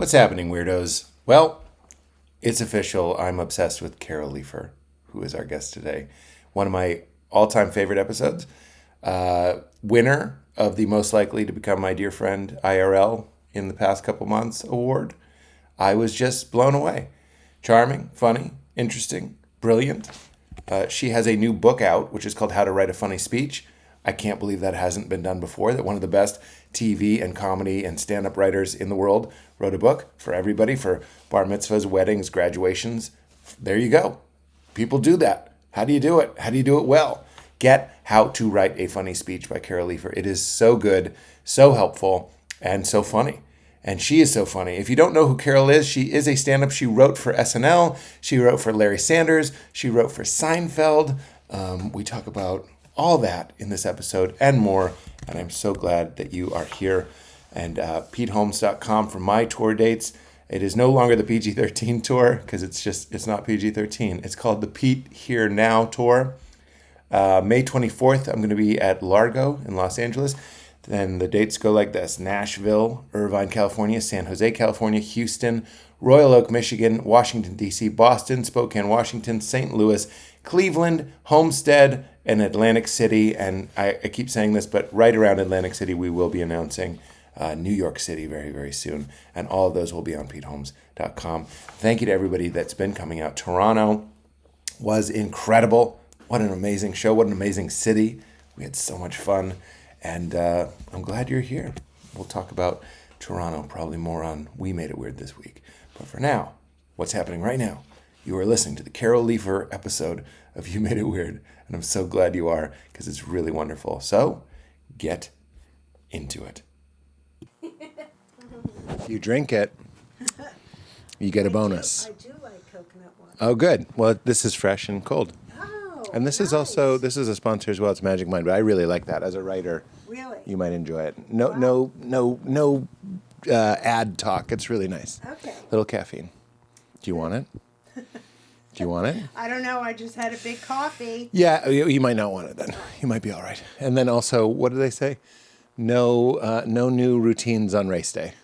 What's happening, weirdos? Well, it's official. I'm obsessed with Carol Leifer, who is our guest today. One of my all-time favorite episodes. Winner of the Most Likely to Become My Dear Friend IRL in the past couple months award. I was just blown away. Charming, funny, interesting, brilliant. She has a new book out, which is called How to Write a Funny Speech. I can't believe that hasn't been done before, that one of the best TV and comedy and stand-up writers in the world wrote a book for everybody, for bar mitzvahs, weddings, graduations. There you go. People do that. How do you do it? How do you do it well? Get How to Write a Funny Speech by Carol Leifer. It is so good, so helpful, and so funny. And she is so funny. If you don't know who Carol is, she is a stand-up. She wrote for SNL. She wrote for Larry Sanders. She wrote for Seinfeld. We talk about all that in this episode and more. And I'm so glad that you are here. And PeteHolmes.com for my tour dates. It is no longer the PG-13 tour because it's not PG-13. It's called the Pete Here Now tour. May 24th, I'm going to be at Largo in Los Angeles. Then the dates go like this: Nashville, Irvine, California, San Jose, California, Houston, Royal Oak, Michigan, Washington, D.C., Boston, Spokane, Washington, St. Louis, Cleveland, Homestead, and Atlantic City. And I keep saying this, but right around Atlantic City, we will be announcing New York City very, very soon. And all of those will be on PeteHolmes.com. Thank you to everybody that's been coming out. Toronto was incredible. What an amazing show. What an amazing city. We had so much fun. And I'm glad you're here. We'll talk about Toronto probably more on We Made It Weird this week. But for now, what's happening right now? You are listening to the Carol Leifer episode of You Made It Weird. And I'm so glad you are, because it's really wonderful. So get into it. You drink it, you get a bonus. I do like coconut water. Oh, good. Well, this is fresh and cold. Oh, And this is also, this is a sponsor as well. It's Magic Mind, but I really like that. As a writer, really? you might enjoy it. No ad talk. It's really nice. Okay. Little caffeine. Do you want it? Do you want it? I don't know. I just had a big coffee. Yeah, you might not want it then. You might be all right. And then also, what do they say? No new routines on race day.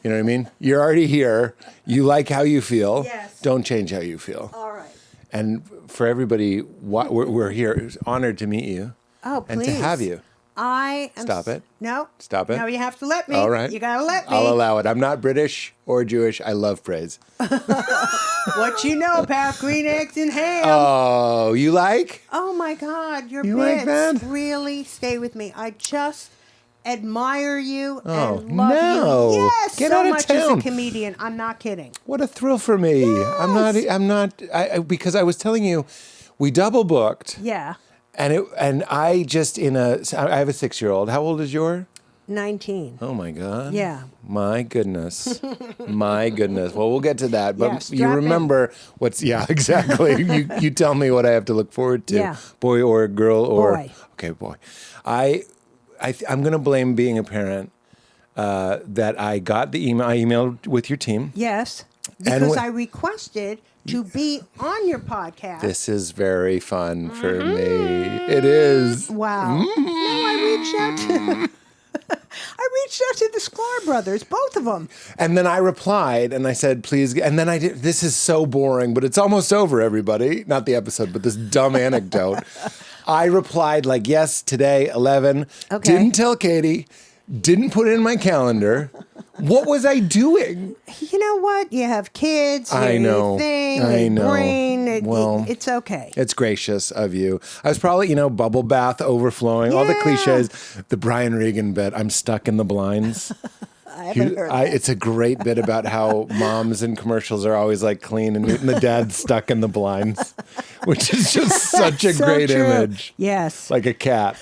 You know what I mean? You're already here. You like how you feel. Yes. Don't change how you feel. All right. And for everybody, we're here. It's honored to meet you. Oh, please. And to have you. I am... Stop it. No. Stop it. No, you have to let me. All right. You got to let me. I'll allow it. I'm not British or Jewish. I love praise. What you know about green eggs and ham? Oh, you like? Oh, my God. Your You like bits that? really stay with me. I just admire you Oh, and love no. you. Yes, Get so out of much as town. a comedian. I'm not kidding. What a thrill for me. Yes. Because I was telling you, we double booked. Yeah. And I just I have a 6-year-old. How old is yours? 19. Oh my God. Yeah. My goodness. My goodness. Well, we'll get to that. But Yeah, you strap remember exactly. you tell me what I have to look forward to. Yeah. Boy or girl or. Boy. Okay, boy. I'm going to blame being a parent that I got the email. I emailed with your team. Yes, And because I requested to be on your podcast. This is very fun for me. It is. Wow. No, I reached out to the Sklar brothers, both of them. And then I replied and I said, please. And then I did. This is so boring, but it's almost over, everybody. Not the episode, but this dumb anecdote. I replied like, yes, today, 11. Okay. Didn't tell Katie. Didn't put it in my calendar. What was I doing? You know what? You have kids. I know. I know. Brain. Well, it's okay. It's gracious of you. I was probably, bubble bath overflowing, all the Yeah. cliches. The Brian Regan bit, I'm stuck in the blinds. I haven't heard that. It's a great bit about how moms in commercials are always like clean and neat, and the dad's stuck in the blinds, which is just such a So great true. image. Yes. Like a cat.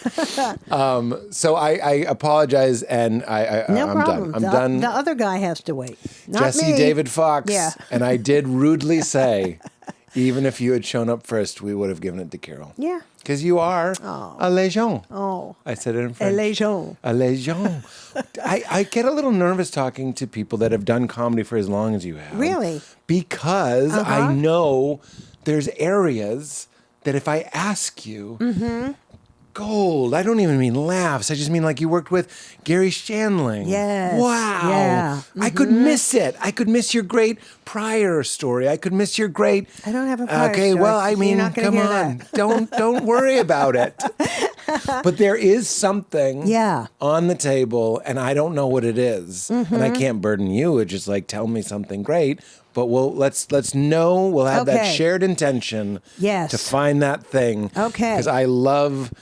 So I apologize, and No I'm problem. done. I'm done. The other guy has to wait. Not Jesse me. David Fox. Yeah. And I did rudely say, even if you had shown up first, we would have given it to Carol. Yeah. Because you are a legend. Oh. I said it in French. A legend. A legend. I get a little nervous talking to people that have done comedy for as long as you have. Really? Because I know there's areas that if I ask you, gold. I don't even mean laughs. I just mean like you worked with Gary Shandling. Yes. Wow. Yeah. I could miss it. I could miss your great prior story. I could miss your great. I don't have a prior Okay, story, well, I so you're mean, not gonna come hear on. that. Don't worry about it. But there is something Yeah. on the table, and I don't know what it is. And I can't burden you. It's just like, tell me something great. But let's know. We'll have that Okay. shared intention Yes. to find that thing. Okay. Because I love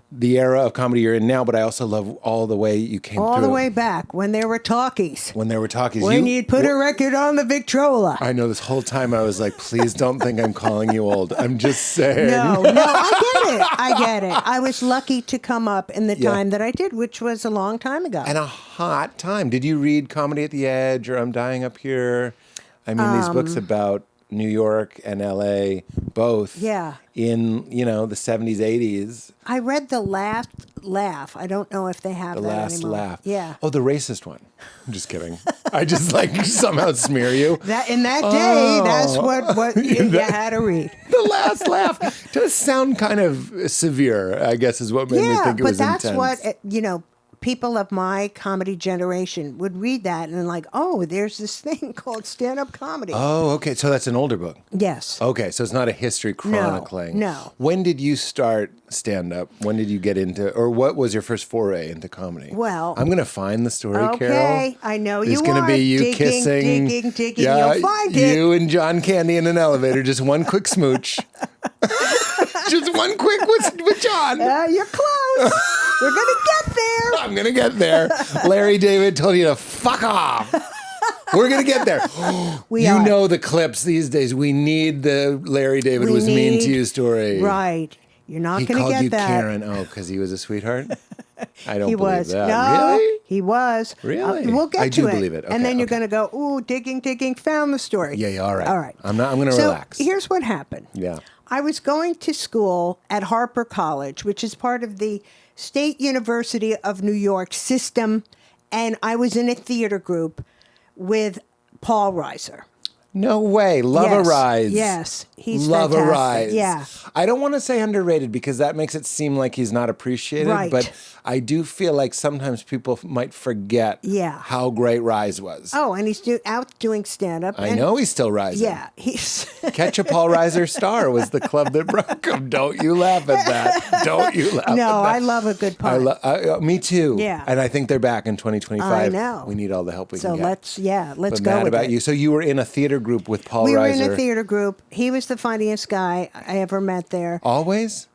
the era of comedy you're in now, but I also love all the way you came All through. the way back when there were talkies. When there were talkies. When you'd put a record on the Victrola. I know this whole time I was like, please don't think I'm calling you old. I'm just saying. No, I get it. I was lucky to come up in the time that I did, which was a long time ago. And a hot time. Did you read Comedy at the Edge or I'm Dying Up Here? I mean, these books about New York and LA, both in, the 70s, 80s. I read The Last Laugh. I don't know if they have The that Last anymore. Laugh. Yeah. Oh, the racist one. I'm just kidding. I just somehow smear you. That in that day, that's what you had to read. The Last Laugh does sound kind of severe, I guess is what made me think it was but that's intense. what, people of my comedy generation would read that and like, oh, there's this thing called stand-up comedy. Oh, okay. So that's an older book. Yes. Okay, so it's not a history chronicling. No. When did you start stand-up? When did you get into, or what was your first foray into comedy? Well, I'm going to find the story, Carol. Okay, I know you It's going to are. be you Digging, kissing. digging. Yeah, You'll find it. you and John Candy in an elevator, just one quick smooch. Just one quick with John. You're close. We're going to get there. I'm going to get there. Larry David told you to fuck off. We're going to get there. We are. know the clips these days. We need the Larry David was mean to you story. Right. You're not He going to called get you that. Karen. Oh, because he was a sweetheart? I don't He believe was. that. No, Really? he was. Really? We'll get I to do it. believe it. Okay, and then you're okay. going to go, ooh, digging, found the story. Yeah, all right. All right. I'm going to So relax. here's what happened. Yeah. I was going to school at Harper College, which is part of the State University of New York system, and I was in a theater group with Paul Reiser. No way. Love a Rise. Yes. He's Love fantastic. a Rise. Yeah. I don't want to say underrated because that makes it seem like he's not appreciated. Right. But I do feel like sometimes people might forget how great Rise was. Oh, and he's out doing stand-up. I know he's still rising. Yeah. He's Catch a Paul Reiser Star was the club that broke him. Don't you laugh at that. Don't you laugh at that. No, I love a good pun. Me too. Yeah. And I think they're back in 2025. I know. We need all the help we So can get. let's But go mad with about it. you. So you were in a theater group with Paul Reiser. We were in a theater group. He was the funniest guy I ever met there. Always?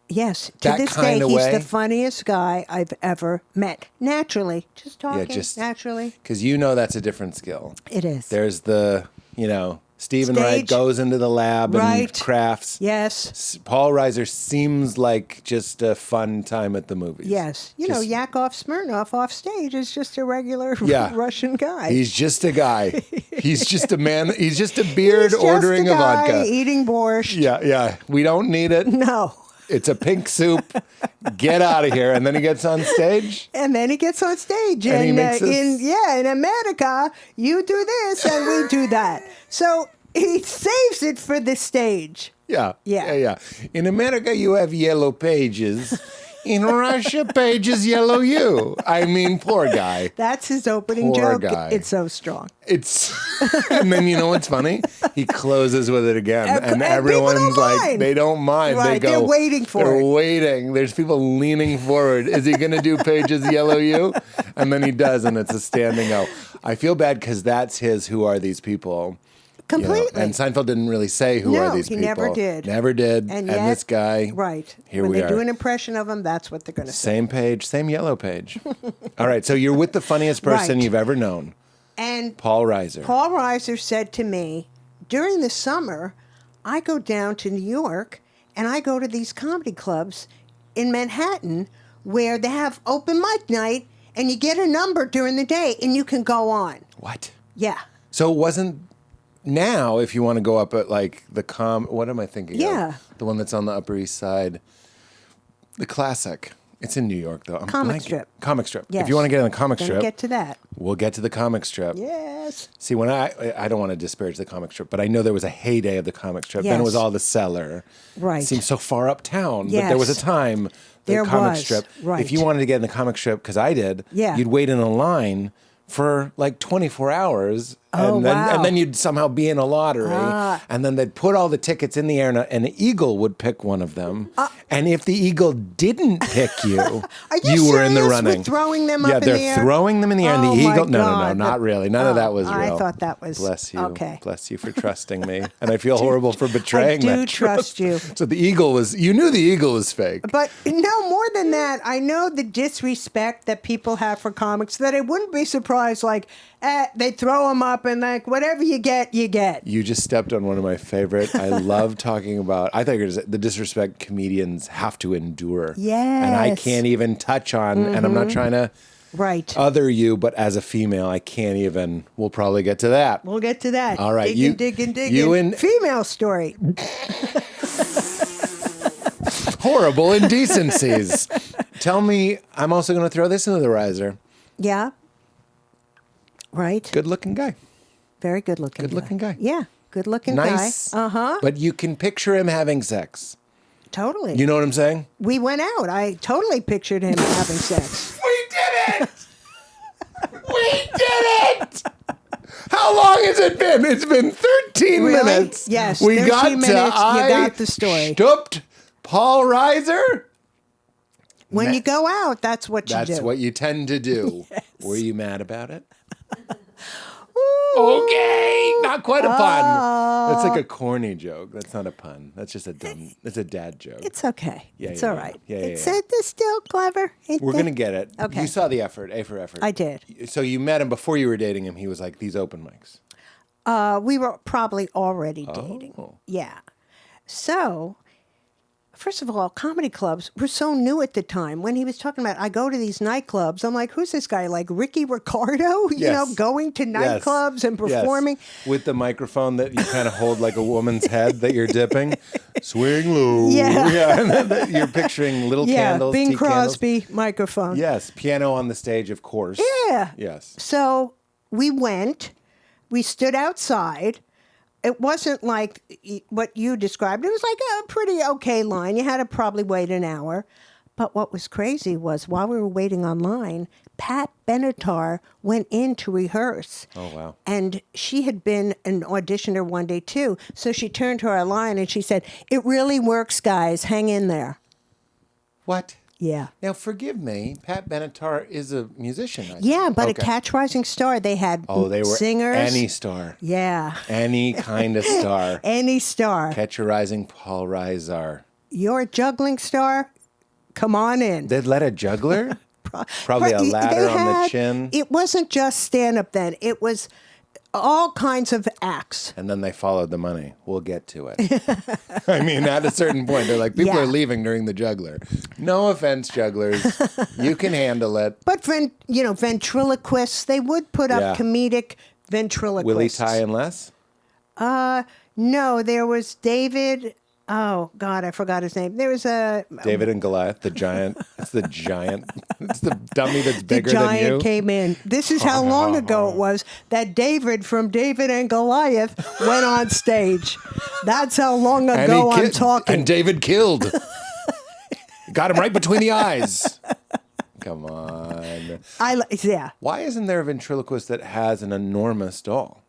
Yes. To That this day, kinda he's way? the funniest guy I've ever met. Naturally. Just talking. Naturally. Because that's a different skill. It is. There's the, Stephen Wright Stage. goes into the lab and Right. crafts. Yes. Paul Reiser seems like just a fun time at the movies. Yes. Just- Yakov Smirnoff off stage is just a regular Yeah. Russian guy. He's just a guy. He's just a man. He's just a beard He's just ordering a a guy vodka. eating borscht. Yeah. We don't need it. No. It's a pink soup. Get out of here. And then he gets on stage. And then he gets on stage, And he and makes us- in America, you do this and we do that. So he saves it for the stage. Yeah. Yeah. In America, you have yellow pages. In Russia, pages yellow you. I mean, poor guy. That's his opening Poor joke. guy. It's so strong. And then you know what's funny? He closes with it again, and people everyone's don't like, mind. they don't mind. Right, They go, they're waiting for They're it. waiting. There's people leaning forward. Is he going to do pages yellow you? And then he does, and it's a standing O. I feel bad because that's his. Who are these people? Completely. And Seinfeld didn't really say who are these he people. never did. Never did. And And yet- this guy. Right. Here when we they are. do an impression of him, that's what they're going to say. Same page, same yellow page. All right, so you're with the funniest person Right. you've ever known, And Paul Reiser. Paul Reiser said to me, during the summer, I go down to New York and I go to these comedy clubs in Manhattan where they have open mic night and you get a number during the day and you can go on. What? Yeah. So it wasn't now, if you want to go up at like what am I thinking Yeah. of? The one that's on the Upper East Side. The Classic. It's in New York, though. Comic strip. Comic strip. Yes. If you want to get in the comic Gonna strip, get to that. we'll get to the comic strip. Yes. See, when I don't want to disparage the comic strip, but I know there was a heyday of the comic strip. Then it was Yes. all the Cellar. Right. It seems so far uptown, but there was a Yes. time the There comic was, strip. right. If you wanted to get in the comic strip, because I did, Yeah. you'd wait in a line for like 24 hours. Oh, wow. And then you'd somehow be in a lottery. And then they'd put all the tickets in the air, and an eagle would pick one of them. And if the eagle didn't pick you, Are you were in the serious running. with throwing them up in the Yeah, air? they're throwing them in the air, and Oh, the my eagle. No, God. not really. None of that was real. I thought that was... Bless you. Okay. Bless you for trusting me. And I feel horrible for betraying I do that trust you. So the eagle was, you knew the eagle was fake. But no, more than that, I know the disrespect that people have for comics, that I wouldn't be surprised, like, they throw them up and like, whatever you get, you get. You just stepped on one of my favorite. I love talking about, I think it's the disrespect comedians have to endure. Yes. And I can't even touch on, and I'm not trying to Right. other you, but as a female, I can't even, we'll probably get to that. We'll get to that. All right, Digging. you and- Female story. Horrible indecencies. Tell me, I'm also going to throw this into the riser. Yeah. Right. Good looking guy. Very good looking. Good looking guy. Yeah. Good looking Nice. guy. Uh-huh. But you can picture him having sex. Totally. You know what I'm saying? We went out. I totally pictured him having sex. We did it! We did it! How long has it been? It's been 13 Really? minutes. Yes, We 13 got minutes, to you got the story. Stooped Paul Reiser. When you go out, that's what you do. That's what you tend to do. Yes. Were you mad about it? Okay, not quite a pun. That's like a corny joke. That's not a pun. That's just that's a dad joke. It's okay. Yeah, It's yeah, all yeah. right. Yeah, It's still clever. We're going to get it. Okay. You saw the effort, A for effort. I did. So you met him before you were dating him. He was like, these open mics. We were probably already dating. Oh. Yeah. So, first of all, comedy clubs were so new at the time. When he was talking about, I go to these nightclubs, I'm like, who's this guy? Like Ricky Ricardo? You know, going to nightclubs and performing. Yes. With the microphone that you kind of hold like a woman's head that you're dipping. Swing low. Yeah. And then you're picturing little candles. Bing tea candles. Crosby microphone. Yes. Piano on the stage, of course. Yeah. Yes. So we went, we stood outside. It wasn't like what you described. It was like a pretty okay line. You had to probably wait an hour. But what was crazy was while we were waiting online, Pat Benatar went in to rehearse. Oh, wow. And she had been an auditioner one day too. So she turned to our line and she said, "It really works, guys. Hang in there." What? Yeah. Now, forgive me. Pat Benatar is a musician. I think. Yeah, but Okay. a Catch Rising Star. They had They were singers. any star. Yeah. Any kind of star. Any star. Catch a rising Paul Reiser. You're a juggling star? Come on in. They'd let a juggler? Probably a But ladder they on the had- chin. It wasn't just stand-up then. It was all kinds of acts. And then they followed the money. We'll get to it. I mean, at a certain point, they're like, people Yeah. are leaving during the juggler. No offense, jugglers. You can handle it. But, ventriloquists, they would put up Yeah. comedic ventriloquists. Willie Ty and Les? No, there was David... Oh, God, I forgot his name. There was a... David and Goliath, the giant. It's the giant. It's the dummy that's The bigger than you. giant came in. This is how long ago it was that David from David and Goliath went on stage. That's how long ago I'm talking. And David killed. Got him right between the eyes. Come on. Yeah. Why isn't there a ventriloquist that has an enormous doll?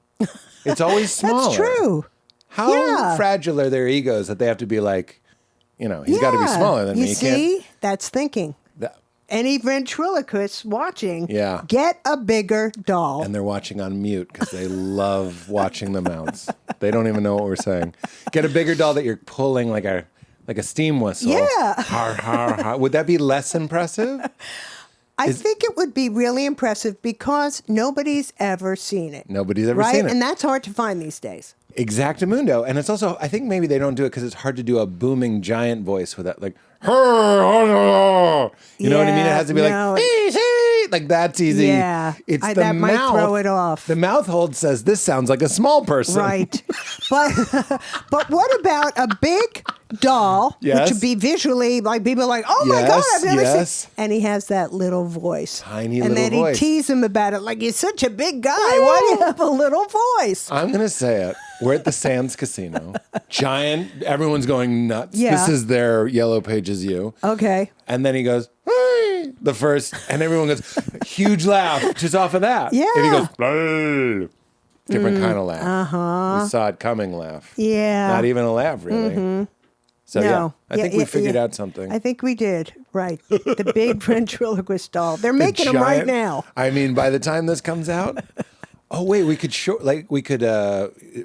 It's always smaller. That's true. How Yeah. fragile are their egos that they have to be like, he's got to be smaller than me. You He can't- see? That's thinking. That- Any ventriloquists watching, Yeah. get a bigger doll. and they're watching on mute because they love watching the mouths. They don't even know what we're saying. Get a bigger doll that you're pulling like a steam whistle. Yeah. Har, har, har. Would that be less impressive? I think it would be really impressive because nobody's ever seen it. Nobody's ever right? seen it. And that's hard to find these days. Exactamundo. And it's also, I think maybe they don't do it because it's hard to do a booming giant voice with that, like, you know what I mean? It has to be no, like that's easy. Yeah. It's the that mouth. might throw it off. The mouth hold says this sounds like a small person. Right. But what about a big doll, Yes. which would be visually like people are like, oh my God, Yes, I've never yes. seen. And he has that little voice. Tiny and little then voice. he tease him about it like, you're such a big guy. Why do you have a little voice? I'm going to say it. We're at the Sands Casino. Giant. Everyone's going nuts. Yeah. This is their Yellow Pages You. Okay. And then he goes, hey, the first, and everyone goes, huge laugh just off of that. Yeah. And he goes, "Hey." Different kind of laugh. Uh-huh. We saw it coming laugh. Yeah. Not even a laugh, really. So, No. I think we figured out something. I think we did. Right. The big ventriloquist doll. They're making them right now. I mean, by the time this comes out, oh, wait, we could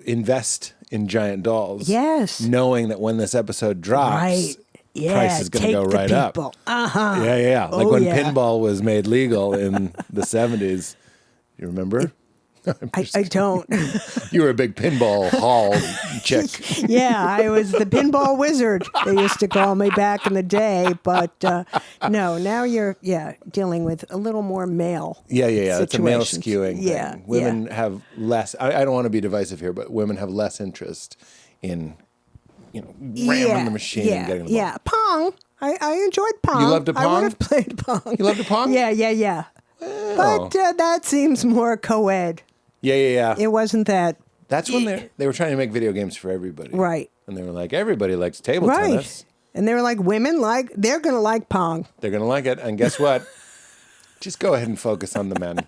invest in giant dolls. Yes. Knowing that when this episode drops, Right. Yeah, price is going to go right up. Uh-huh. Yeah. Like Oh, when yeah. pinball was made legal in the 70s. You remember? I don't. You were a big pinball hall chick. Yeah, I was the pinball wizard. They used to call me back in the day. But no, now you're, dealing with a little more male. Yeah. It's a male situations. skewing thing. Yeah. Women have less, I don't want to be divisive here, but women have less interest in, ramming the machine and getting the ball. Yeah, Pong. I enjoyed Pong. You loved a I Pong? would have played Pong. You loved a Pong? Yeah. But that seems more co-ed. Yeah. It wasn't that. That's when they were trying to make video games for everybody. Right. And they were like, everybody likes table Right. tennis. And they were like, they're going to like Pong. They're going to like it. And guess what? Just go ahead and focus on the men.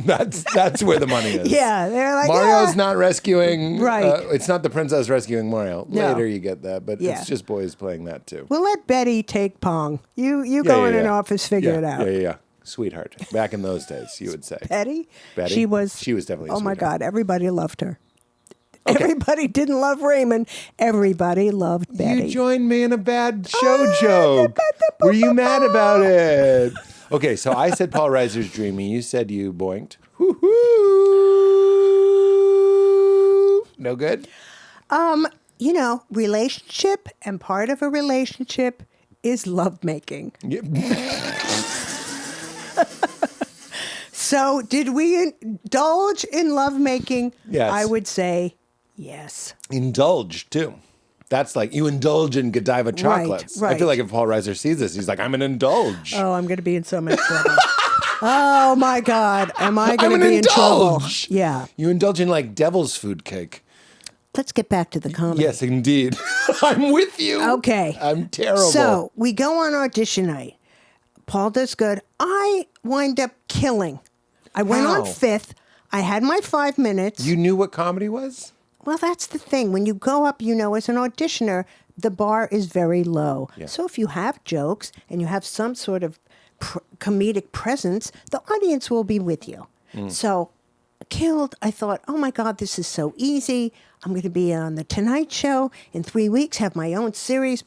That's where the money is. Yeah, they're like, Mario's not rescuing. Right. It's not the princess rescuing Mario. No. Later you get that, but Yeah. it's just boys playing that too. We'll let Betty take Pong. You go in an office, figure it out. Yeah. Sweetheart. Back in those days, you would say. Betty? Betty? She was definitely a Oh my sweetheart. God, everybody loved her. Okay. Everybody didn't love Raymond. Everybody loved Betty. You joined me in a bad show joke. Were you mad about it? Okay, so I said Paul Reiser's dreamy. You said you boinked. Woo-hoo. No good? Relationship, and part of a relationship is lovemaking. So did we indulge in lovemaking? Yes. I would say yes. Indulge, too. That's like you indulge in Godiva chocolates. I right. feel like if Paul Reiser sees this, he's like, I'm an indulge. Oh, I'm going to be in so much trouble. Oh, my God. Am I going I'm to an be in trouble? indulge. Yeah. You indulge in like devil's food cake. Let's get back to the comedy. Yes, indeed. I'm with you. Okay. I'm terrible. So we go on audition night. Paul does good. I wind up killing. I went How? on fifth. I had my 5 minutes. You knew what comedy was? Well, that's the thing. When you go up, as an auditioner, the bar is very low. Yeah. So if you have jokes and you have some sort of comedic presence, the audience will be with you. So killed. I thought, oh my God, this is so easy. I'm going to be on the Tonight Show in 3 weeks, have my own series,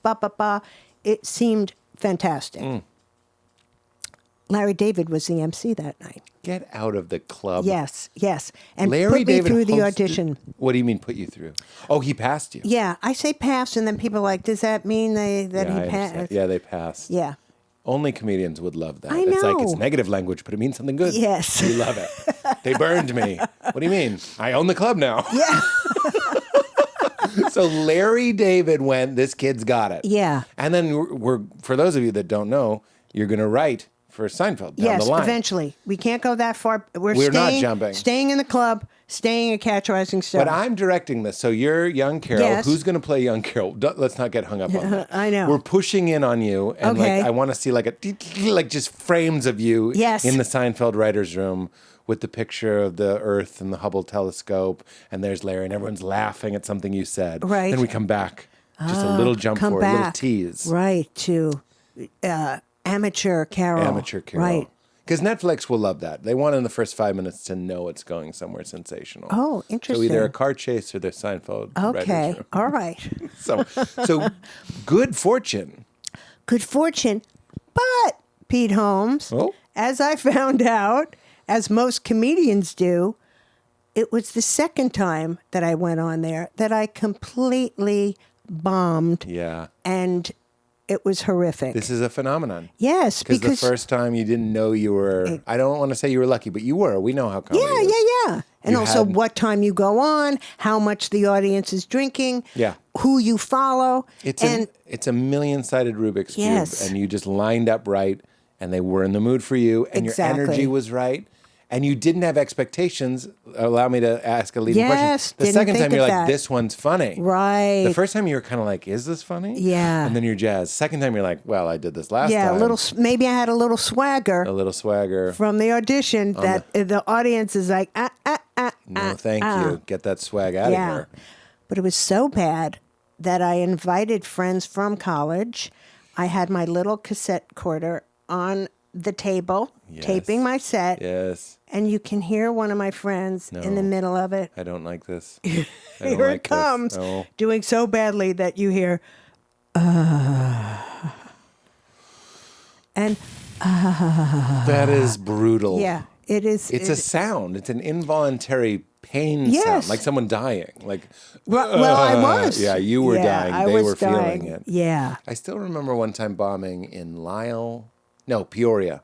It seemed fantastic. Larry David was the MC that night. Get out of the club. Yes. And Larry put me David through the hosted- audition. What do you mean put you through? Oh, he passed you. Yeah, I say pass, and then people are like, does that mean that I he understand. passed? Yeah, they passed. Yeah. Only comedians would love that. I It's like know. it's negative language, but it means something good. Yes. You love it. They burned me. What do you mean? I own the club now. Yeah. So Larry David went, this kid's got it. Yeah. And then we're for those of you that don't know, you're going to write for Seinfeld down Yes, the line. eventually. We can't go that far. We're staying, not jumping. Staying in the club, staying at Catch Rising Star. But I'm directing this. So you're young Carol. Yes. Who's going to play young Carol? Let's not get hung up on that. I know. We're pushing in on you. And Okay. I want to see like just frames of you Yes. in the Seinfeld writer's room with the picture of the Earth and the Hubble telescope. And there's Larry and everyone's laughing at something you said. Right. Then we come back. Just a little jump come forward, a little back. tease. Right, to amateur Carol. Amateur Carol. Right. Because Netflix will love that. They want in the first 5 minutes to know it's going somewhere sensational. Oh, So interesting. either a car chase or the Seinfeld writer's Okay, room. all right. So good fortune. Good fortune. But, Pete Holmes, Oh. as I found out, as most comedians do, it was the second time that I went on there that I completely bombed. Yeah. And it was horrific. This is a phenomenon. Yes, Because because the first time you didn't know you were, I don't want to say you were lucky, but you were. We know how comedy is. yeah. And You also had- what time you go on, how much the audience is drinking, Yeah. who you follow. It's and a million-sided Rubik's Yes. Cube, and you just lined up right, and they were in the mood for you, and Exactly. your energy was right, and you didn't have expectations. Allow me to ask a leading Yes, question. The didn't second think time, you're of like, that. this one's funny. Right. The first time, you were kind of like, is this funny? Yeah. And then you're jazzed. Second time, you're like, well, I did this last yeah, time. maybe I had a little swagger A little swagger. from the audition that the audience is like, No, thank you. Get that swag out of yeah. here. But it was so bad that I invited friends from college. I had my little cassette recorder on the table, Yes. taping my set. Yes. And you can hear one of my friends in the middle of it. I don't like this. I don't Here like it comes, This. No. doing so badly that you hear, and That is brutal. yeah, it is. It's a sound. It's an involuntary pain Yes. sound, like someone dying. Like, Well, I was. Yeah, you were dying. I They was were dying. feeling it. Yeah. I still remember one time bombing in Peoria.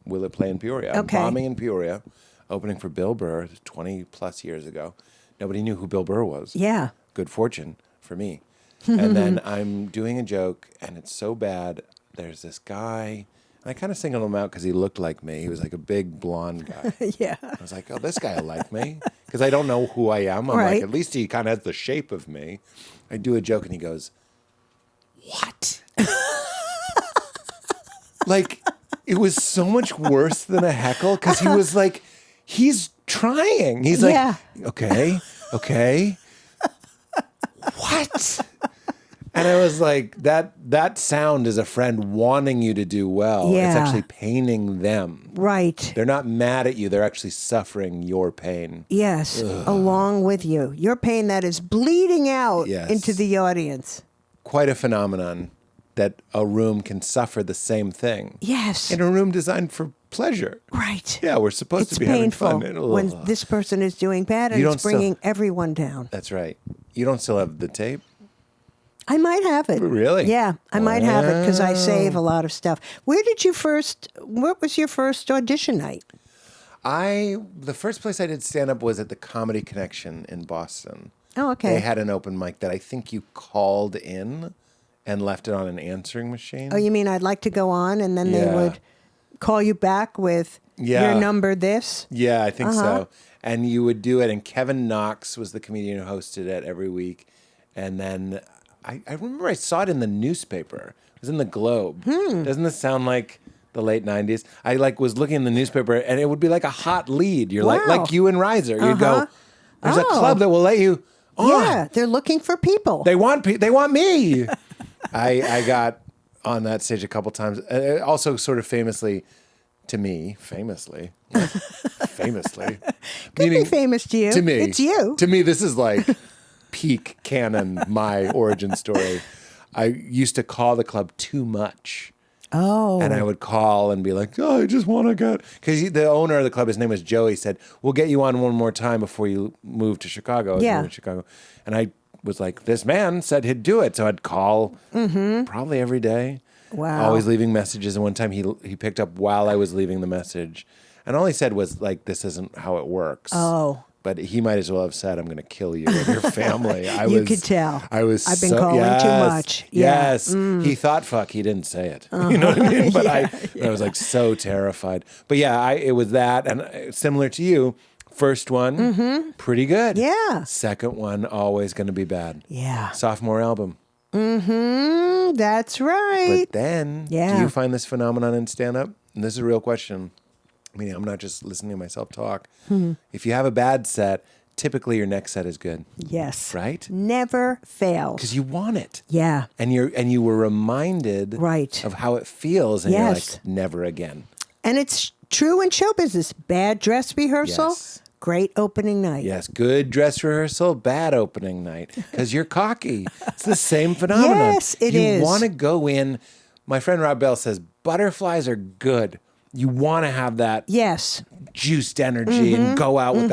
Will it play in Peoria? I'm Okay. bombing in Peoria, opening for Bill Burr 20 plus years ago. Nobody knew who Bill Burr was. Yeah. Good fortune for me. And then I'm doing a joke, and it's so bad. There's this guy, and I kind of singled him out because he looked like me. He was like a big blonde guy. Yeah. I was like, oh, this guy will like me. Because I don't know who I am. I'm Right. like, at least he kind of has the shape of me. I do a joke, and he goes, what? Like, it was so much worse than a heckle because he was like, he's trying. He's like, Yeah. okay. What? And I was like, that sound is a friend wanting you to do well. Yeah. It's actually paining them. Right. They're not mad at you. They're actually suffering your pain. Yes. Along with you. Your pain that is bleeding out Yes. into the audience. Quite a phenomenon that a room can suffer the same thing. Yes. In a room designed for pleasure. Right. Yeah, we're supposed It's to be painful having fun. when Ugh. this person is doing bad and You it's don't bringing everyone down. That's right. You don't still have the tape? I might have it. Really? Yeah, I might have it because I Wow. save a lot of stuff. What was your first audition night? The first place I did stand-up was at the Comedy Connection in Boston. Oh, okay. They had an open mic that I think you called in and left it on an answering machine. Oh, you mean I'd like to go on and then they Yeah. would call you back with Yeah. your number this? Yeah, I think so. And you would do it, and Kevin Knox was the comedian who hosted it every week. And then I remember I saw it in the newspaper. It was in the Globe. Doesn't this sound like the late 90s? I was looking in the newspaper, and it would be like a hot lead. You're Wow. like you and Reiser. You'd go, there's a club that will let you on. Yeah, they're looking for people. They want me. I got on that stage a couple times. Also, sort of famously, to me, famously. Could be famous to you. To me. It's you. To me, this is like peak canon, my origin story. I used to call the club too much. Oh. And I would call and be like, oh, I just want to go. Because the owner of the club, his name was Joey, said, we'll get you on one more time before you move to Chicago. I was Yeah. moving to Chicago. And I was like, this man said he'd do it. So I'd call probably every day. Wow. Always leaving messages. And one time he picked up while I was leaving the message. And all he said was like, this isn't how it works. Oh. But he might as well have said, I'm going to kill you and your family. You could tell. I've been calling too much. Yeah. Yes. He thought fuck. He didn't say it. You know what I mean? But I was like so terrified. But yeah, it was that. And similar to you, first one, pretty good. Yeah. Second one, always going to be bad. Yeah. Sophomore album. That's right. But then, do Yeah. you find this phenomenon in stand-up? And this is a real question. I mean, I'm not just listening to myself talk. If you have a bad set, typically your next set is good, Yes. right? Never fails. Because you want it. Yeah. And you were reminded Right. of how it feels, and you're Yes. like, never again. And it's true in show business. Bad dress rehearsal, Yes. great opening night. Yes, good dress rehearsal, bad opening night. Because you're cocky. It's the same phenomenon. Yes, it you is. You want to go in. My friend Rob Bell says, butterflies are good. You want to have that Yes. juiced energy and go out with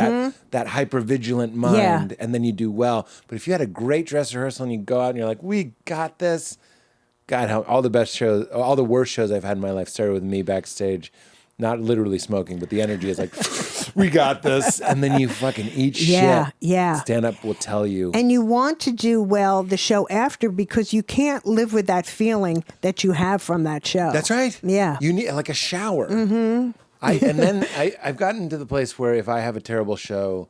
that hyper-vigilant mind, Yeah. and then you do well. But if you had a great dress rehearsal and you go out and you're like, we got this. God, how all the best shows, all the worst shows I've had in my life started with me backstage, not literally smoking, but the energy is like, we got this. And then you fucking eat Yeah, shit. yeah. Stand-up will tell you. And you want to do well the show after because you can't live with that feeling that you have from that show. That's right. Yeah. You need like a shower. Mm-hmm. I've gotten to the place where if I have a terrible show,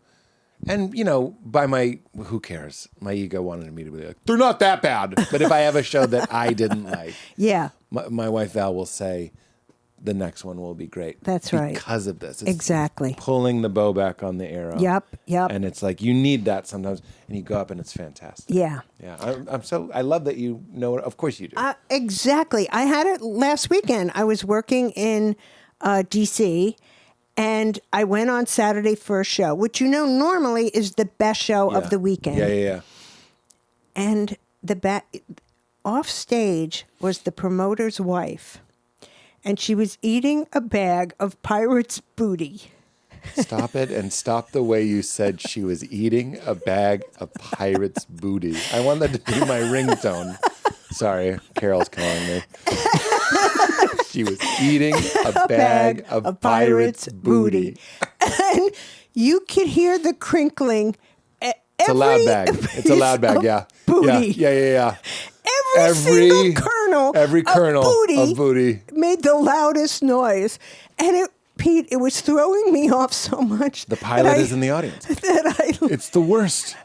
and who cares? My ego wanted me to be like, they're not that bad. But if I have a show that I didn't like, Yeah. my wife Val will say, the next one will be great. That's right. Because of this. It's Exactly. pulling the bow back on the arrow. Yep. And it's like, you need that sometimes. And you go up and it's fantastic. Yeah. Yeah. I love that you know it. Of course you do. Exactly. I had it last weekend. I was working in D.C., and I went on Saturday for a show, which normally is the best show of the weekend. Yeah. And off stage was the promoter's wife, and she was eating a bag of pirate's booty. Stop it and stop the way you said she was eating a bag of pirate's booty. I want that to be my ringtone. Sorry, Carol's calling me. She was eating a bag of pirate's booty. And you could hear the crinkling. It's a loud bag. It's a loud bag, yeah. Booty. Yeah. Every single kernel of booty made the loudest noise. And Pete, it was throwing me off so much. The pilot is in the audience. That it's the worst.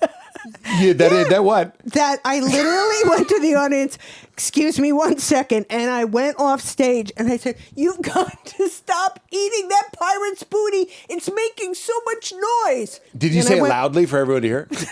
That what? That I literally went to the audience, excuse me 1 second, and I went off stage and I said, you've got to stop eating that pirate's booty. It's making so much noise. Did you say it loudly for everyone to hear? No.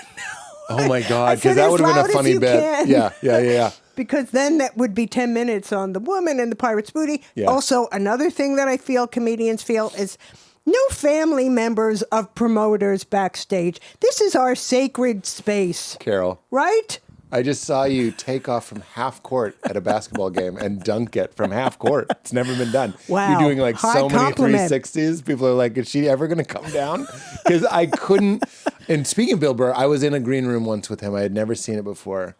Oh my God, because that would have been a funny bit. Yeah. Because then that would be 10 minutes on the woman and the pirate's booty. Yeah. Also, another thing that I feel comedians feel is no family members of promoters backstage. This is our sacred space. Carol. Right? I just saw you take off from half court at a basketball game and dunk it from half court. It's never been done. Wow. You're doing like High so many compliment. 360s. People are like, is she ever going to come down? Because I couldn't. And speaking of Bill Burr, I was in a green room once with him. I had never seen it before.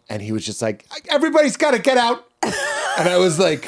And he was just like, everybody's got to get out. And I was like,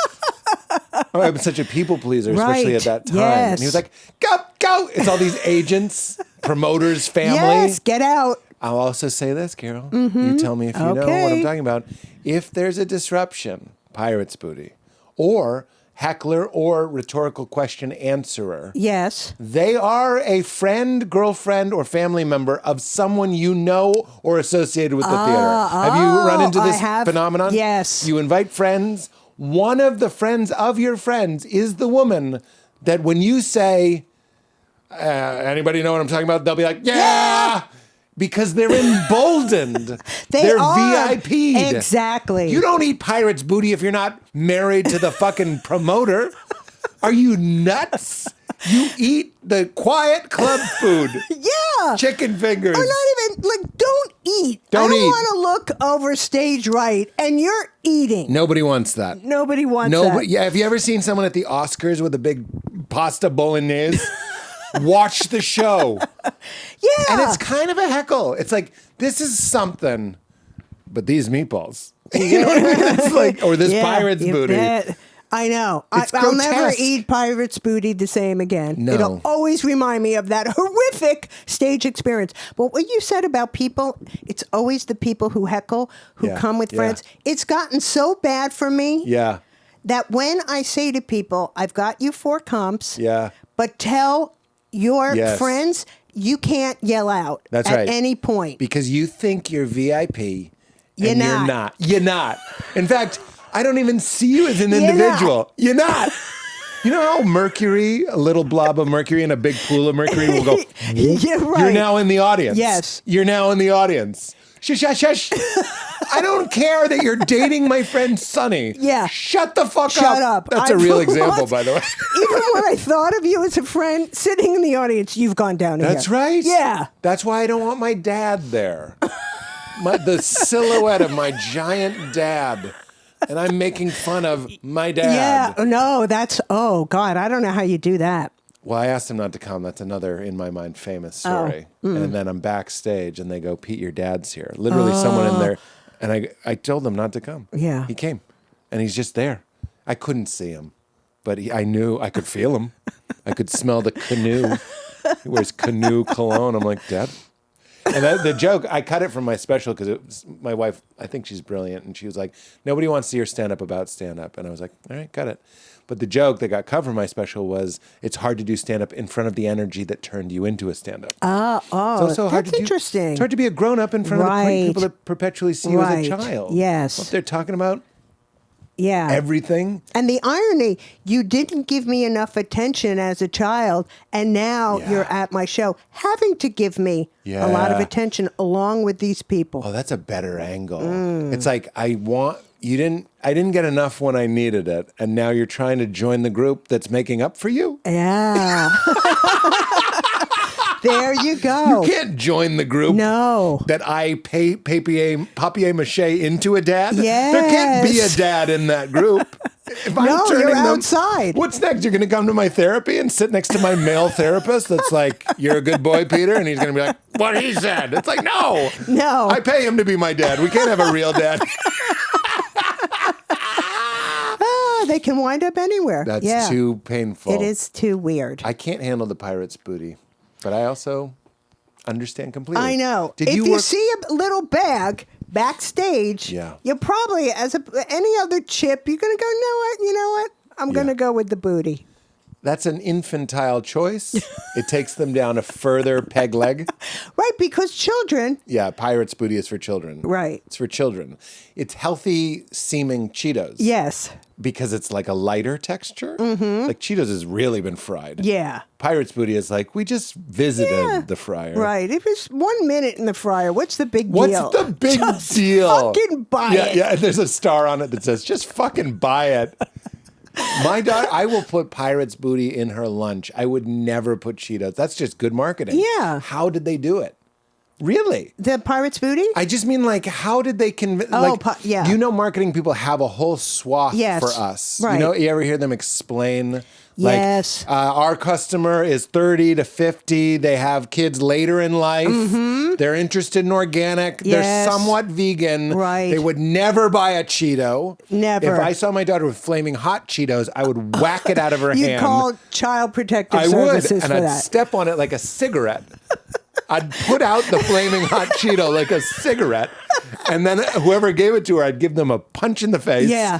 I'm such a people pleaser, especially at that time. Yes. And he was like, go. It's all these agents, promoters, family. Yes, get out. I'll also say this, Carol. You tell me if you know what I'm talking about. If there's a disruption, pirate's booty, or heckler or rhetorical question answerer, yes, they are a friend, girlfriend, or family member of someone you know or associated with the theater. Have you run into this phenomenon? Yes. You invite friends. One of the friends of your friends is the woman that when you say, anybody know what I'm talking about? They'll be like, yeah. Because they're emboldened. They're VIP'd. Exactly. You don't eat pirate's booty if you're not married to the fucking promoter. Are you nuts? You eat the quiet club food. Yeah. Chicken fingers. Or not even, don't eat. Don't I don't eat. want to look over stage right, and you're eating. Nobody wants that. Nobody wants that. Yeah, have you ever seen someone at the Oscars with a big pasta bolognese? Watch the show. Yeah. And it's kind of a heckle. It's like, this is something, but these meatballs. You know what I mean? It's like, or this pirate's booty. I know. It's I'll never grotesque. eat pirate's booty the same again. No. It'll always remind me of that horrific stage experience. But what you said about people, it's always the people who heckle, who come with friends. It's gotten so bad for me that when I say to people, I've got you 4 comps, but tell your friends you can't yell out at any point. Because you think you're VIP. You're not. You're not. In fact, I don't even see you as an individual. You're not. You know how mercury, a little blob of mercury in a big pool of mercury will go, You're now in the audience. Yes. You're now in the audience. Shush, shush, shush. I don't care that you're dating my friend Sonny. Yeah. Shut the fuck up. Shut up. That's a real example, by the way. Even when I thought of you as a friend sitting in the audience, you've gone down here. That's right. Yeah. That's why I don't want my dad there. The silhouette of my giant dad. And I'm making fun of my dad. Yeah. No, oh, God, I don't know how you do that. Well, I asked him not to come. That's another, in my mind, famous story. And then I'm backstage, and they go, Pete, your dad's here. Literally someone in there. And I told them not to come. Yeah. He came. And he's just there. I couldn't see him. But I knew I could feel him. I could smell the canoe. He wears canoe cologne. I'm like, Dad. And the joke, I cut it from my special because my wife, I think she's brilliant. And she was like, nobody wants to hear stand-up about stand-up. And I was like, all right, cut it. But the joke that got cut from my special was, it's hard to do stand-up in front of the energy that turned you into a stand-up. That's interesting. It's hard to be a grown-up in front of the people that perpetually see you as a child. Yes. What they're talking about. Yeah. Everything. And the irony, you didn't give me enough attention as a child, and now you're at my show having to give me a lot of attention along with these people. Oh, that's a better angle. It's like, I didn't get enough when I needed it, and now you're trying to join the group that's making up for you? Yeah. There you go. You can't join the group that I papier-mâché into a dad. Yes. There can't be a dad in that group. If I'm turning you're them, outside. What's next? You're going to come to my therapy and sit next to my male therapist that's like, you're a good boy, Peter? And he's going to be like, what he said. It's like, no. I pay him to be my dad. We can't have a real dad. They can wind up anywhere. That's too painful. It is too weird. I can't handle the pirate's booty. But I also understand completely. I know. If you see a little bag backstage, you're probably, as any other chip, you're going to go, you know what? I'm going to go with the booty. That's an infantile choice. It takes them down a further peg leg. Right, because children. Yeah, pirate's booty is for children. Right. It's for children. It's healthy seeming Cheetos. Yes. Because it's like a lighter texture. Mm-hmm. Like Cheetos has really been fried. Yeah. Pirate's booty is like, we just visited the fryer. Right. If it's 1 minute in the fryer, what's the big deal? What's the big deal? Fucking buy it. Yeah, there's a star on it that says, just fucking buy it. My daughter, I will put pirate's booty in her lunch. I would never put Cheetos. That's just good marketing. Yeah. How did they do it? Really? The pirate's booty? I just mean, like, how did they convince? You know, marketing people have a whole swath for us. Right. You know, you ever hear them explain? Yes. Like, our customer is 30 to 50. They have kids later in life. Mm-hmm. They're interested in organic. Yes. They're somewhat vegan. Right. They would never buy a Cheeto. Never. If I saw my daughter with flaming hot Cheetos, I would whack it out of her hand. You'd call Child Protective Services Services and I'd step on it like a cigarette. I'd put out the flaming hot Cheeto like a cigarette, and then whoever gave it to her, I'd give them a punch in the face. Yeah.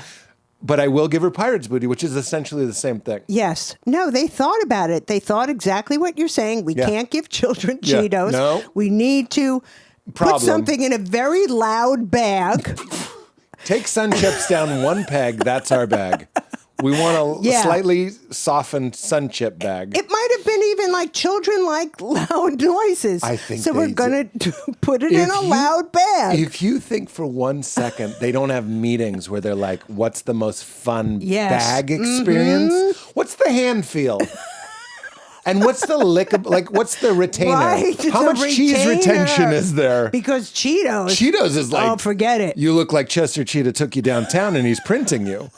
But I will give her pirate's booty, which is essentially the same thing. Yes. No, they thought about it. They thought exactly what you're saying. We can't give children Cheetos. No. We need to put something in a very loud bag. Take Sun Chips down one peg. That's our bag. We want a slightly softened Sun Chip bag. It might have been even like children like loud noises. I think so. We're going to put it in a loud bag. If you think for 1 second they don't have meetings where they're like, "What's the most fun bag experience? Mm-hmm. What's the hand feel?" And what's the what's the retainer? Right, how much cheese retention is there? Because Cheetos is like, oh, forget it. You look like Chester Cheetah took you downtown and he's printing you.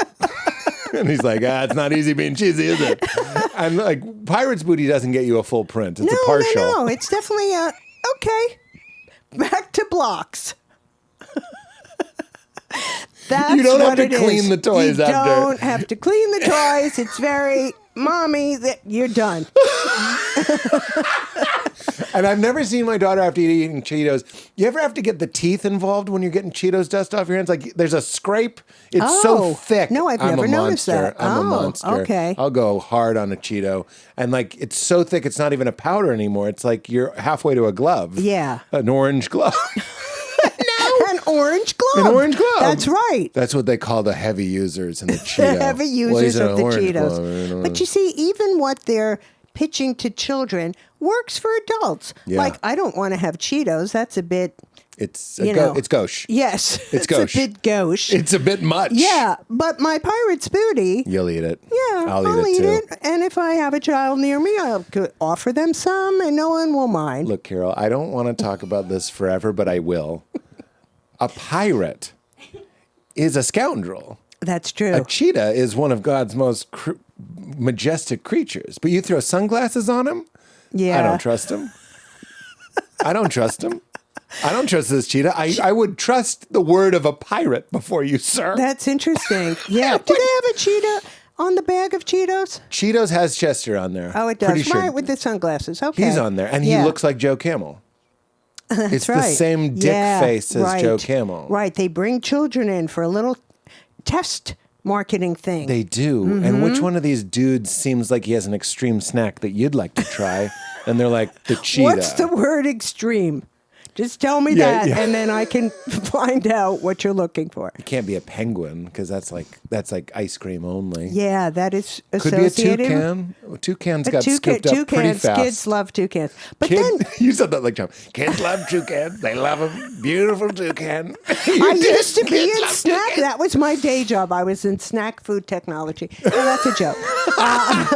And he's like, it's not easy being cheesy, is it? And like, pirate's booty doesn't get you a full print. It's a partial. No. It's definitely okay. Back to blocks. That's you don't have what to it clean is. the toys you after. You don't have to clean the toys. It's very, mommy, that you're done. And I've never seen my daughter after eating Cheetos. You ever have to get the teeth involved when you're getting Cheetos dust off your hands? Like there's a scrape. It's so thick. No, I've never noticed that. I'm a monster. Okay. I'll go hard on a Cheeto. And like it's so thick it's not even a powder anymore. It's like you're halfway to a glove. Yeah. An orange glove. An orange glove. An orange glove. That's right. That's what they call the heavy users in the Cheeto. The heavy users of the Cheetos. But you see, even what they're pitching to children works for adults. Yeah. Like, I don't want to have Cheetos. That's a bit... It's gauche. Yes. It's gauche. a bit gauche. It's a bit much. Yeah, but my pirate's booty... You'll eat it. Yeah, I'll eat it. And if I have a child near me, I'll offer them some and no one will mind. Look, Carol, I don't want to talk about this forever, but I will. A pirate is a scoundrel. That's true. A cheetah is one of God's most majestic creatures. But you throw sunglasses on him? Yeah. I don't trust him. I don't trust him. I don't trust this cheetah. I would trust the word of a pirate before you, sir. That's interesting. Yeah. Do they have a cheetah on the bag of Cheetos? Cheetos has Chester on there. Oh, it does. Pretty sure. Right, with the sunglasses. Okay. He's on there, and he looks like Joe Camel. It's the same dick face as Joe Camel. Right. They bring children in for a little test marketing thing. They do. And which one of these dudes seems like he has an extreme snack that you'd like to try? And they're like, the cheetah. What's the word extreme? Just tell me that, and then I can find out what you're looking for. It can't be a penguin because that's like ice cream only. Yeah, that is Could be a associated. toucan. Toucans got scooped up pretty fast. Kids love toucans. But then you said that like John. Kids love toucans. They love them. Beautiful toucan. I used to be in snack. That was my day job. I was in snack food technology. No, that's a joke.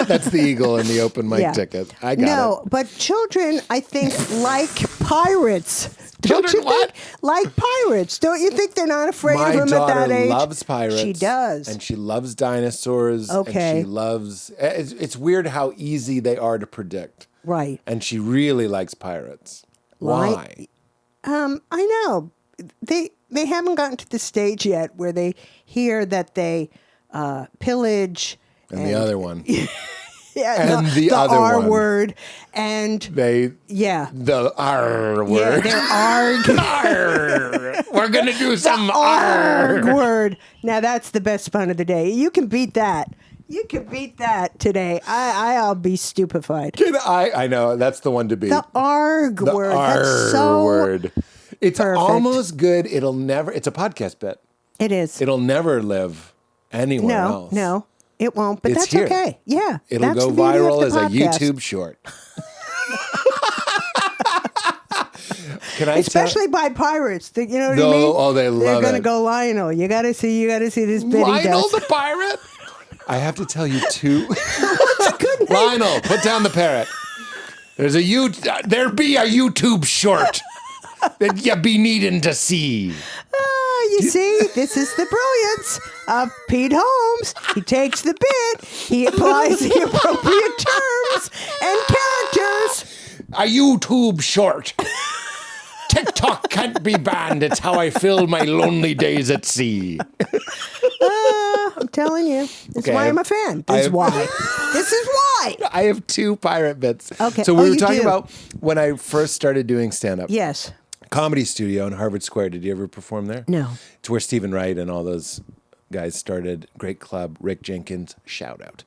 That's the eagle in the open mic ticket. I got it. No, but children, I think, like pirates. Don't Children you what? think? Like pirates. Don't you think they're not afraid of them at that age? My daughter loves pirates. She does. And she loves dinosaurs. Okay. And she loves... It's weird how easy they are to predict. Right. And she really likes pirates. Why? I know. They haven't gotten to the stage yet where they hear that they pillage. And the other one. Yeah, and the other R one. word. And The R word. Yeah, they're Arg. We're going to do some arg word. Now that's the best pun of the day. You can beat that. You can beat that today. I'll be stupefied. I know. That's the one to beat. The arg The word. R That's so word. It's perfect. almost good. It's a podcast bit. It is. It'll never live anywhere else. No, it won't. But It's that's here. okay. Yeah. It'll that's go the beauty of viral the as a podcast. YouTube short. Can I Especially by pirates. You know what I No, mean? oh, they They're love going to it. go Lionel. You got to see this bit he Lionel does. the pirate? I have to tell you two. Lionel, put down the parrot. There be a YouTube short that you be needing to see. You see, this is the brilliance of Pete Holmes. He takes the bit, he applies the appropriate terms and characters. A YouTube short. TikTok can't be banned. It's how I fill my lonely days at sea. I'm telling you. This is Okay. why I'm a fan. This is why. This is why. I have two pirate bits. Okay. So we were you talking do. about when I first started doing stand-up. Yes. Comedy Studio in Harvard Square. Did you ever perform there? No. It's where Stephen Wright and all those guys started. Great club. Rick Jenkins, shout out.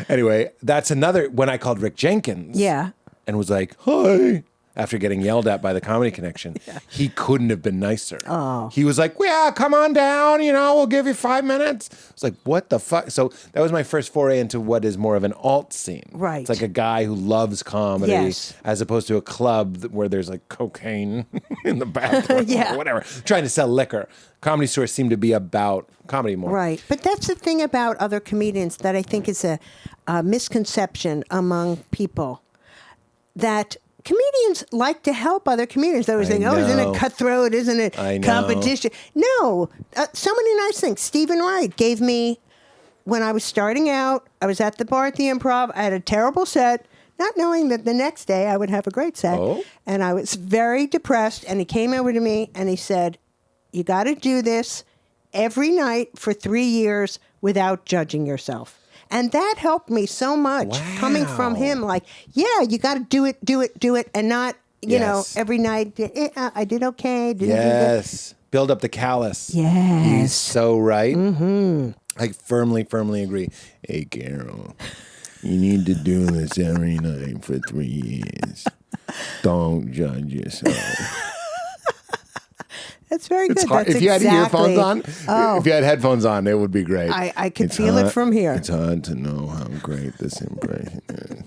Anyway, that's another, when I called Rick Jenkins. Yeah. And was like, hi. After getting yelled at by the Comedy Connection, he couldn't have been nicer. Oh. He was like, yeah, come on down, we'll give you 5 minutes. It's like, what the fuck? So that was my first foray into what is more of an alt scene. Right. It's like a guy who loves comedy Yes. as opposed to a club where there's like cocaine in the bathroom Yeah. or whatever, trying to sell liquor. Comedy stores seem to be about comedy more. Right. But that's the thing about other comedians that I think is a misconception among people, that comedians like to help other comedians. They always think, isn't know. it cutthroat? Isn't it I know. competition? No. So many nice things. Stephen Wright gave me, when I was starting out, I was at the bar at the Improv. I had a terrible set, not knowing that the next day I would have a great set. Oh. And I was very depressed. And he came over to me and he said, you got to do this every night for 3 years without judging yourself. And that helped me so much coming from him. Like, yeah, you got to do it. And not, you know, every night, I did okay. Didn't do Yes. Build up the callus. good. Yes. He's so right. Mm-hmm. I firmly agree. Hey, Carol, you need to do this every night for 3 years. Don't judge yourself. That's very good. It's hard. That's If you had earphones on, if you had headphones on, it would be great. I could feel it from here. It's hard to know how great this impression is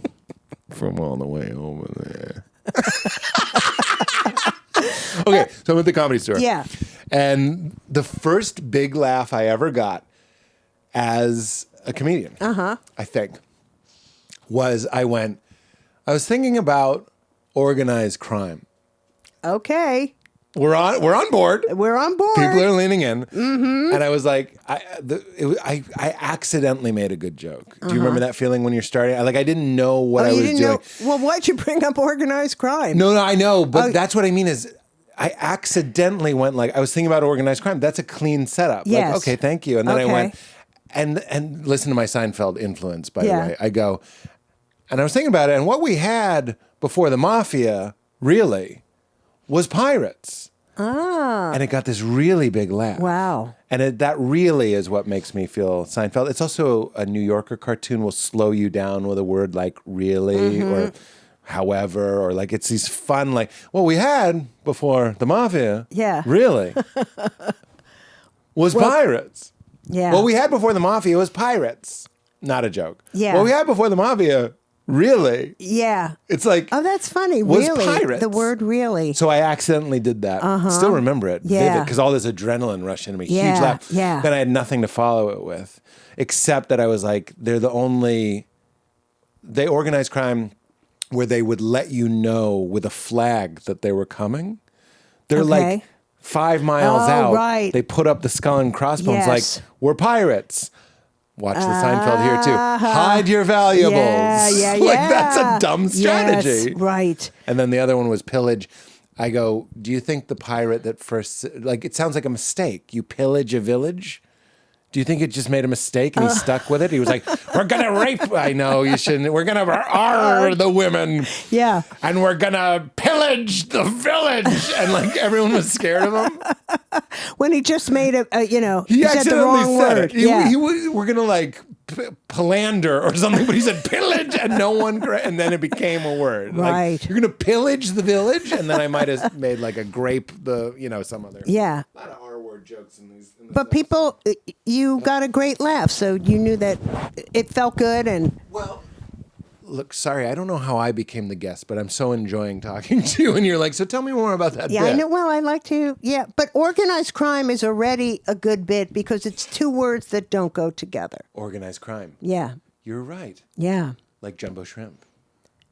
from all the way over there. Okay, so I'm at the Comedy Store. Yeah. And the first big laugh I ever got as a comedian, I think, was I was thinking about organized crime. Okay. We're on board. We're on board. People are leaning in, and I was like, I accidentally made a good joke. Do you remember that feeling when you're starting? I didn't know what I was doing. Know. Well, why'd you bring up organized crime? No, I know, but that's what I mean is I accidentally went I was thinking about organized crime. That's a clean setup. Yes. Like, okay, thank you. And then I went, And listen to my Seinfeld influence, by Yeah. the way. I go, and I was thinking about it, and what we had before the mafia really was pirates. Ah. And it got this really big laugh. Wow. And that really is what makes me feel Seinfeld. It's also a New Yorker cartoon will slow you down with a word like really or however, or like it's these fun, like, what we had before the mafia really was pirates. Yeah. What we had before the mafia was pirates. Not a joke. Yeah. What we had before the mafia really. Yeah. It's like, Oh, that's funny. was Really? pirates. The word really. So I accidentally did that. Still remember it. Yeah. Vivid, because all this adrenaline rushed into me. Yeah, Huge laugh. yeah. Then I had nothing to follow it with, except that I was like, they organized crime where they would let you know with a flag that they were coming. They're like 5 miles out. Right. They put up the skull and crossbones Yes. like, we're pirates. Watch the Seinfeld here too. Hide your valuables. Yeah. Like, that's a dumb strategy. Yes, right. And then the other one was pillage. I go, do you think the pirate that first, like, it sounds like a mistake. You pillage a village? Do you think it just made a mistake and he stuck with it? He was like, we're going to rape. I know you shouldn't. We're going to the women. Yeah. And we're going to pillage the village. And like everyone was scared of him. When he just made He said the wrong word. We're going to like philander or something, but he said pillage and no one, and then it became a word. Right. Like, you're going to pillage the village? And then I might have made like a grape, some other. Yeah. A lot of R-word jokes in these. But people, you got a great laugh, so you knew that it felt good. And Well, look, sorry, I don't know how I became the guest, but I'm so enjoying talking to you. And you're like, so tell me more about that yeah, bit. I know. Well, I like to. Yeah, but organized crime is already a good bit because it's 2 words that don't go together. Organized crime. Yeah. You're right. Yeah. Like jumbo shrimp.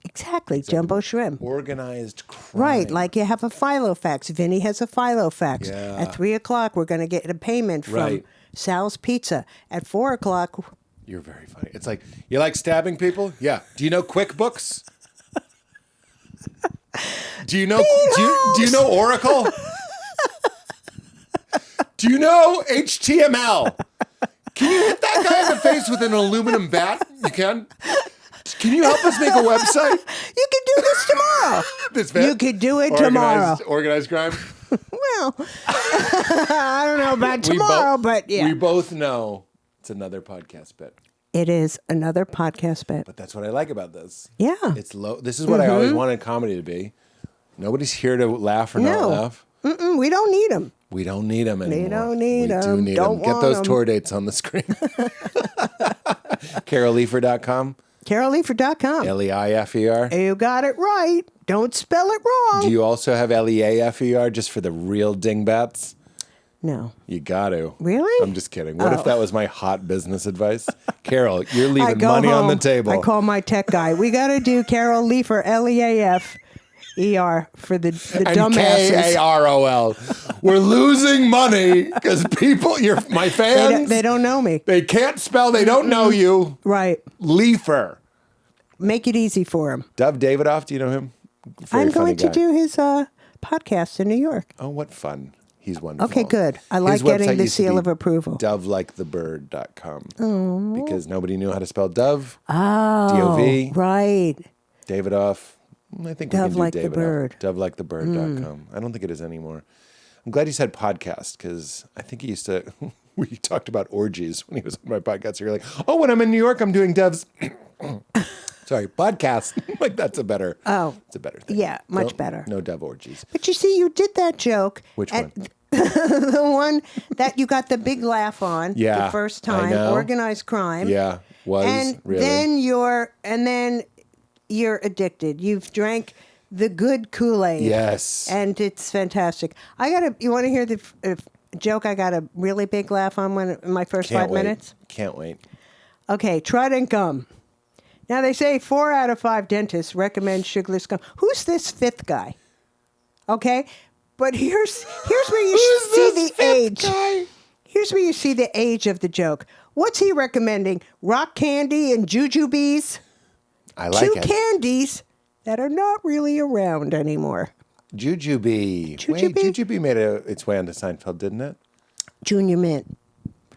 Exactly. Jumbo shrimp. Organized crime. Right, like you have a Filofax. Vinny has a Filofax. Yeah. At 3:00, we're going to get a payment from Right. Sal's Pizza. At 4:00, You're very funny. It's like, you like stabbing people? Yeah. Do you know QuickBooks? Do you know do you know Oracle? Do you know HTML? Can you hit that guy in the face with an aluminum bat? You can? Can you help us make a website? you can do this tomorrow. This bit? You could do it tomorrow. Organized crime? Well, I don't know about tomorrow, but yeah. We both know it's another podcast bit. It is another podcast bit. But that's what I like about this. Yeah. It's low. This is what I always wanted comedy to be. Nobody's here to laugh or not laugh. We don't need them. We don't need them anymore. We don't need We do them. need Don't them. Get want those them. tour dates on the screen. CarolLeifer.com. CarolLeifer.com. Leifer. You got it right. Don't spell it wrong. Do you also have Leafer just for the real dingbats? No. You got to. Really? I'm just kidding. What if that was my hot business advice? Carol, you're I leaving go money on home, the table. I call my tech guy. We got to do Carol Leifer, Leafer, for the and dumbasses. Karol. We're losing money because people, my fans, They don't know me. they can't spell, they don't know you. Right. Leifer. Make it easy for him. Dov Davidoff, do you know him? Very I'm funny going to guy. do his podcast in New York. Oh, what fun. He's wonderful. Okay, good. I like His getting website the used to seal be of approval. dovelikethebird.com because nobody knew how to spell dove. Oh, D-O-V. right. Davidoff. I think Dove we can like do the Davidoff. bird. DovelikeTheBird.com. I don't think it is anymore. I'm glad you said podcast because I think he used to. We talked about orgies when he was on my podcast. So you're like, oh, when I'm in New York, I'm doing Dev's. Sorry, podcast. Like that's a better. Oh, it's a better thing. Yeah, much better. No Dev orgies. But you see, you did that joke. Which one? The one that you got the big laugh on Yeah, the first I time, know. organized crime. Yeah, was and really. then you're addicted. You've drank the good Kool-Aid. Yes. And it's fantastic. You want to hear the joke I got a really big laugh on in my first Can't 5 wait. minutes? Can't wait. Okay, Trident gum. Now they say 4 out of 5 dentists recommend sugarless gum. Who's this 5th guy? Okay, but here's where you see the age. Guy? Here's where you see the age of the joke. What's he recommending? Rock candy and Juju bees? I like 2 it. candies that are not really around anymore. Jujubee. Jujubee? Wait, Jujubee made its way onto Seinfeld, didn't it? Junior Mint.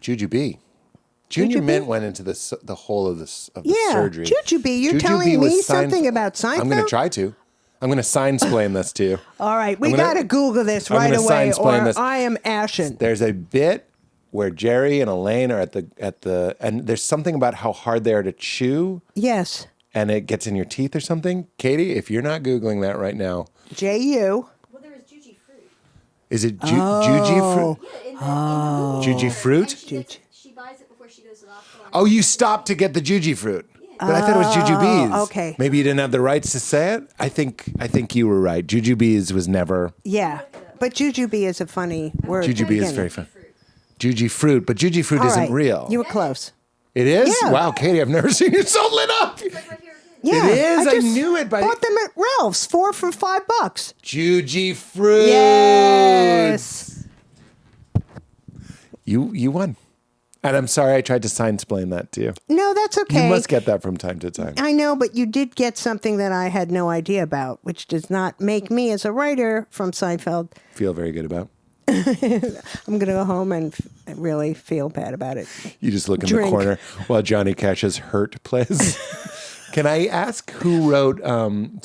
Jujubee. Junior Jujubee? Mint went into the whole of the Yeah, surgery. Jujubee. You're Jujubee telling was me something about Seinfeld? I'm going to try to. I'm going to sign-splain this to you. All right, we I'm gonna- got to Google this I'm right gonna away, sign-splain or this. I am ashen. There's a bit where Jerry and Elaine are at the and there's something about how hard they are to chew. Yes. And it gets in your teeth or something. Katie, if you're not Googling that right now. J-U. Well, there was Juju fruit. Is it Juju fruit? Yeah, in the Juju fruit? She buys it before she goes to the hospital. Oh, you stopped to get the Juju fruit. But I thought it was Jujubees. okay. Maybe you didn't have the rights to say it. I think you were right. Jujubees was never. Yeah, but Jujubee is a funny word. Jujubee is very fun. Juju fruit, but Juju fruit All isn't right, real. You were close. It is? Yeah. Wow, Katie, I've never seen you so lit up. It's like my favorite candy. Yeah, It is? I just knew it by- bought them at Ralph's, 4 for $5. Juju fruit. Yes. You won. And I'm sorry I tried to sign-splain that to you. No, that's okay. You must get that from time to time. I know, but you did get something that I had no idea about, which does not make me, as a writer from Seinfeld, Feel very good about. I'm going to go home and really feel bad about it. You just look in Drink. the corner while Johnny Cash's Hurt plays. Can I ask who wrote,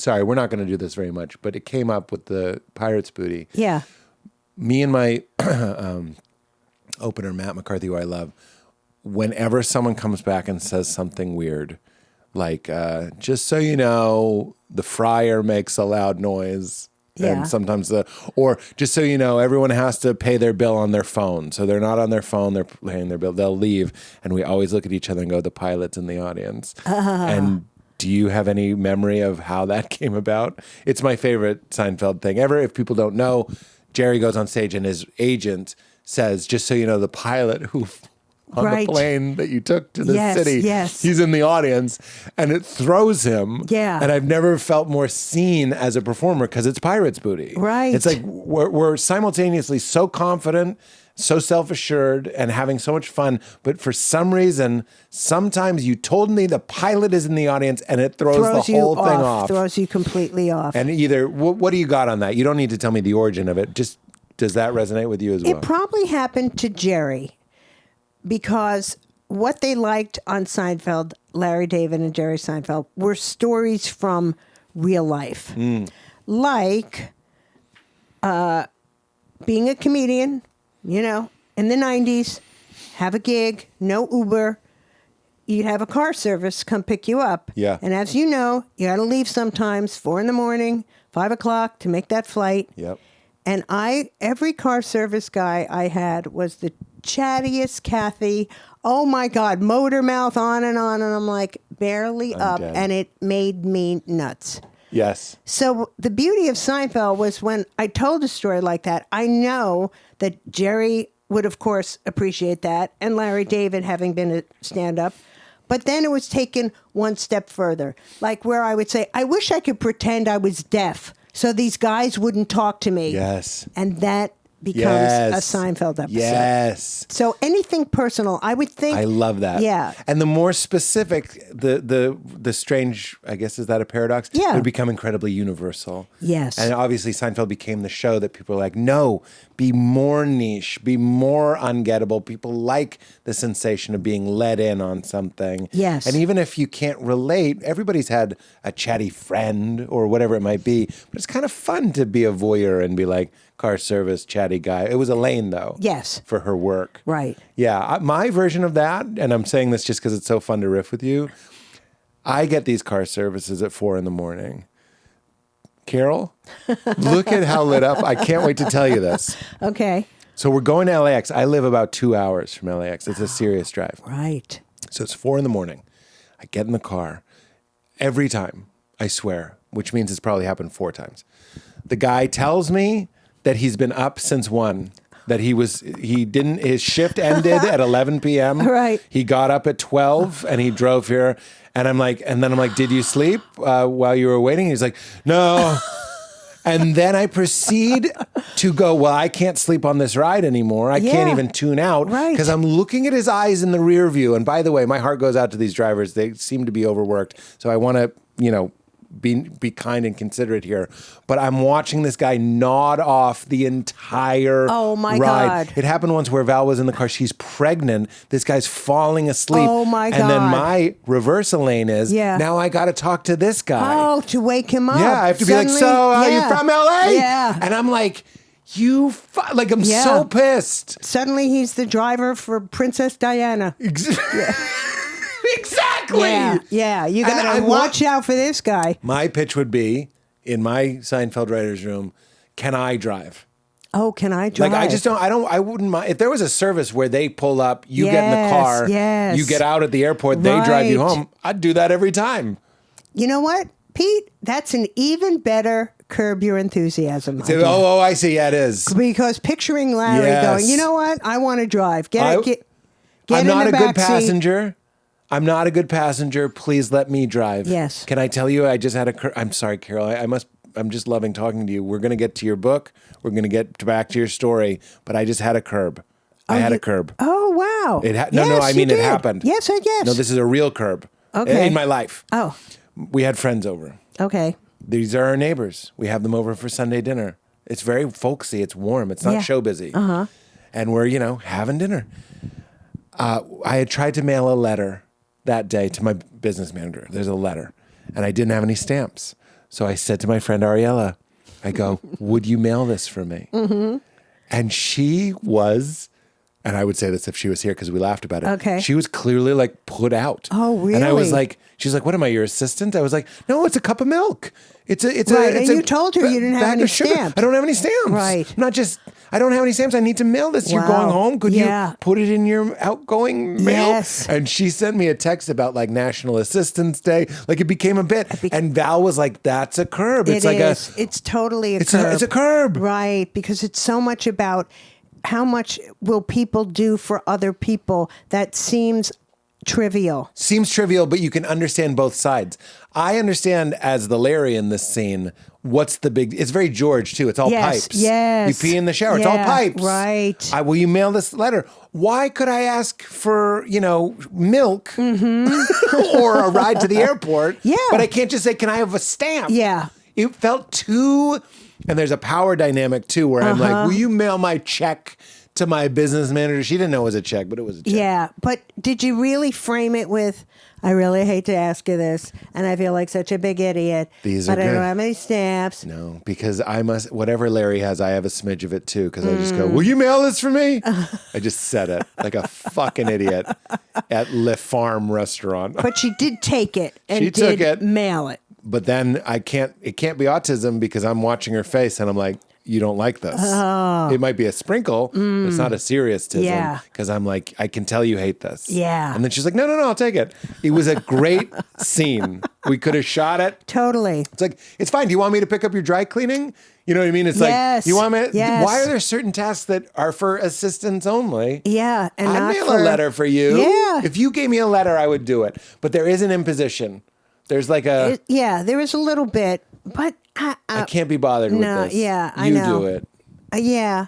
sorry, we're not going to do this very much, but it came up with the Pirates Booty. Yeah. Me and my opener, Matt McCarthy, who I love, whenever someone comes back and says something weird, like, just so you know, the fryer makes a loud noise. Yeah. And sometimes or just so you know, everyone has to pay their bill on their phone. So they're not on their phone, they're paying their bill. They'll leave. And we always look at each other and go, the pilot's in the audience. And do you have any memory of how that came about? It's my favorite Seinfeld thing ever. If people don't know, Jerry goes on stage and his agent says, just so you know, the pilot who on Right. the plane that you took to the Yes, city, yes. he's in the audience, and it throws him. Yeah. And I've never felt more seen as a performer because it's Pirates Booty. Right. It's like we're simultaneously so confident, so self-assured, and having so much fun. But for some reason, sometimes you told me the pilot is in the audience and it throws the you whole thing off. Throws you completely off. And either, what do you got on that? You don't need to tell me the origin of it. Just, does that resonate with you as well? It probably happened to Jerry because what they liked on Seinfeld, Larry David and Jerry Seinfeld, were stories from real life. Like being a comedian, you know, in the 90s, have a gig, no Uber. You'd have a car service come pick you up. Yeah. And as you know, you got to leave sometimes 4 a.m, 5 o'clock to make that flight. Yep. And every car service guy I had was the chattiest Kathy. Oh my God, motor mouth on. And I'm like barely up. dead. And it made me nuts. Yes. So the beauty of Seinfeld was when I told a story like that, I know that Jerry would, of course, appreciate that. And Larry David, having been a stand-up. But then it was taken one step further. Like where I would say, I wish I could pretend I was deaf so these guys wouldn't talk to me. Yes. And that becomes Yes. a Seinfeld episode. Yes. So anything personal, I would think. I love that. Yeah. And the more specific, the strange, I guess, is that a paradox? Yeah. It would become incredibly universal. Yes. And obviously Seinfeld became the show that people are like, no, be more niche, be more ungettable. People like the sensation of being let in on something. Yes. And even if you can't relate, everybody's had a chatty friend or whatever it might be. But it's kind of fun to be a voyeur and be like, car service, chatty guy. It was Elaine, though. Yes. For her work. Right. Yeah. My version of that, and I'm saying this just because it's so fun to riff with you, I get these car services at 4 a.m. Carol, look at how lit up. I can't wait to tell you this. Okay. So we're going to LAX. I live about 2 hours from LAX. It's a serious drive. Right. So it's 4 a.m. I get in the car. Every time, I swear, which means it's probably happened 4 times. The guy tells me that he's been up since 1. That his shift ended at 11 p.m. Right. He got up at 12 and he drove here. And then I'm like, did you sleep while you were waiting? He's like, no. And then I proceed to go, well, I can't sleep on this ride anymore. I can't Yeah. even tune out Right. because I'm looking at his eyes in the rear view. And by the way, my heart goes out to these drivers. They seem to be overworked. So I want to, be kind and considerate here, but I'm watching this guy nod off the entire Oh, my ride. God. It happened once where Val was in the car. She's pregnant. This guy's falling asleep. Oh, my And then God. my reversal lane is, Yeah. now I got to talk to this guy. Oh, to wake him up. Yeah, I have to be like, Suddenly- so are you yeah. from LA? Yeah. And I'm like, I'm Yeah. so pissed. Suddenly he's the driver for Princess Diana. Exactly. Yeah. You And got I to watch out for this guy. My pitch would be, in my Seinfeld writer's room, can I drive? Oh, can I drive? Like, I wouldn't mind. If there was a service where they pull up, you get in the Yes, car, yes. you get out at the airport, they drive you Right. home, I'd do that every time. You know what, Pete? That's an even better Curb Your Enthusiasm idea. Oh, I see. Yeah, it is. Because picturing Larry Yes. going, you know what? I want to drive. Get I'm in not the a back good seat. passenger. I'm not a good passenger. Please let me drive. Yes. Can I tell you? I just had I'm sorry, Carol. I'm just loving talking to you. We're going to get to your book. We're going to get back to your story. But I just had a curb. I had a curb. Oh, wow. No, I Yes, mean you it did. happened. Yes, I guess. No, this is a real curb. Okay. In my life. Oh, We had friends over. okay. These are our neighbors. We have them over for Sunday dinner. It's very folksy. It's warm. It's not Yeah. show busy. Uh-huh. And we're, having dinner. I had tried to mail a letter that day to my business manager. There's a letter. And I didn't have any stamps. So I said to my friend Ariella, I go, would you mail this for me? Mm-hmm. And she was, and I would say this if she was here because we laughed about it. Okay. She was clearly like put out. Oh, really? And I was like, she's like, what am I, your assistant? I was like, no, it's a cup of milk. It's Right, and a you told her you didn't have bag any of sugar. stamps. I don't have any stamps. Right. I don't have any stamps. I need to mail this. You're Wow. going home. Could Yeah. you put it in your outgoing mail? Yes. And she sent me a text about like National Assistance Day. Like it became a bit. And Val was like, that's a curb. It's like It's totally a curb. it's a curb. Right, because it's so much about how much will people do for other people that seems trivial. Seems trivial, but you can understand both sides. I understand as the Larry in this scene, what's the big, it's very George too. It's all Yes, pipes. yes. You pee in the shower. It's all Yeah, pipes. right. Will you mail this letter? Why could I ask for, milk or a ride to the airport? Yeah. But I can't just say, can I have a stamp? Yeah. It felt too, and there's a power dynamic too where I'm Uh-huh. like, will you mail my check to my business manager? She didn't know it was a check, but it was a check. Yeah, but did you really frame it with, I really hate to ask you this, and I feel like such a big idiot, These but are I don't good. have any stamps. No, because I must, whatever Larry has, I have a smidge of it too. Because I just go, will you mail this for me? I just said it like a fucking idiot at Le Farm restaurant. But she did take it and She took did it. mail it. But then it can't be autism because I'm watching her face and I'm like, you don't like this. It might be a sprinkle, but it's not a serious tism. Yeah. Because I'm like, I can tell you hate this. Yeah. And then she's like, no, I'll take it. It was a great scene. We could have shot it. Totally. It's like, it's fine. Do you want me to pick up your dry cleaning? You know what I mean? It's Yes, like, you want me? yes. Why are there certain tasks that are for assistants only? Yeah, and I'd not mail for a letter for you. Yeah. If you gave me a letter, I would do it. But there is an imposition. There's like a, Yeah, there is a little bit, but I can't be bothered no, with this. yeah, I you know. do it. Yeah,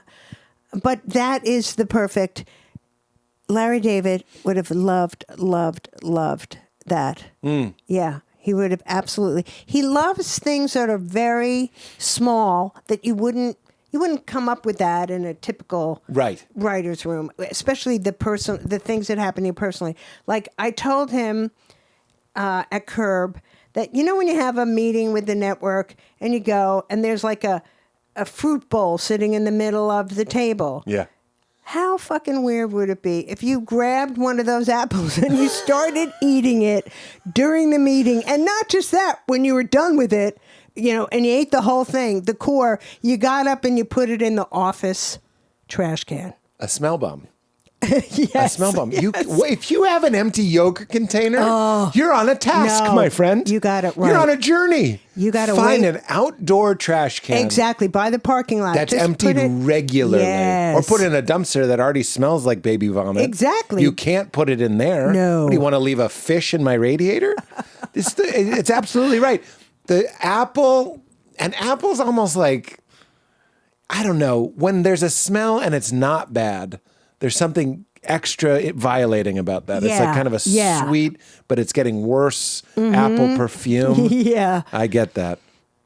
but that is the perfect. Larry David would have loved that. Yeah, he would have absolutely. He loves things that are very small that you wouldn't come up with that in a typical Right. writer's room, especially the things that happen to you personally. Like I told him at Curb that when you have a meeting with the network and you go and there's like a fruit bowl sitting in the middle of the table. Yeah. How fucking weird would it be if you grabbed one of those apples and you started eating it during the meeting? And not just that, when you were done with it, and you ate the whole thing, the core, you got up and you put it in the office trash can. A smell bomb. Yes. A smell bomb. If you have an empty yogurt container, you're on a task, No, my friend. you got it You're right. on a journey. You gotta find wait. an outdoor trash can. Exactly, by the parking lot. That's Just emptied put it- regularly. Yes. Or put in a dumpster that already smells like baby vomit. Exactly. You can't put it in there. No. What, do you want to leave a fish in my radiator? It's absolutely right. The apple, and apple's almost like, I don't know, when there's a smell and it's not bad, there's something extra violating about that. It's like Yeah, kind of a yeah. sweet, but it's getting worse apple perfume. Yeah. I get that.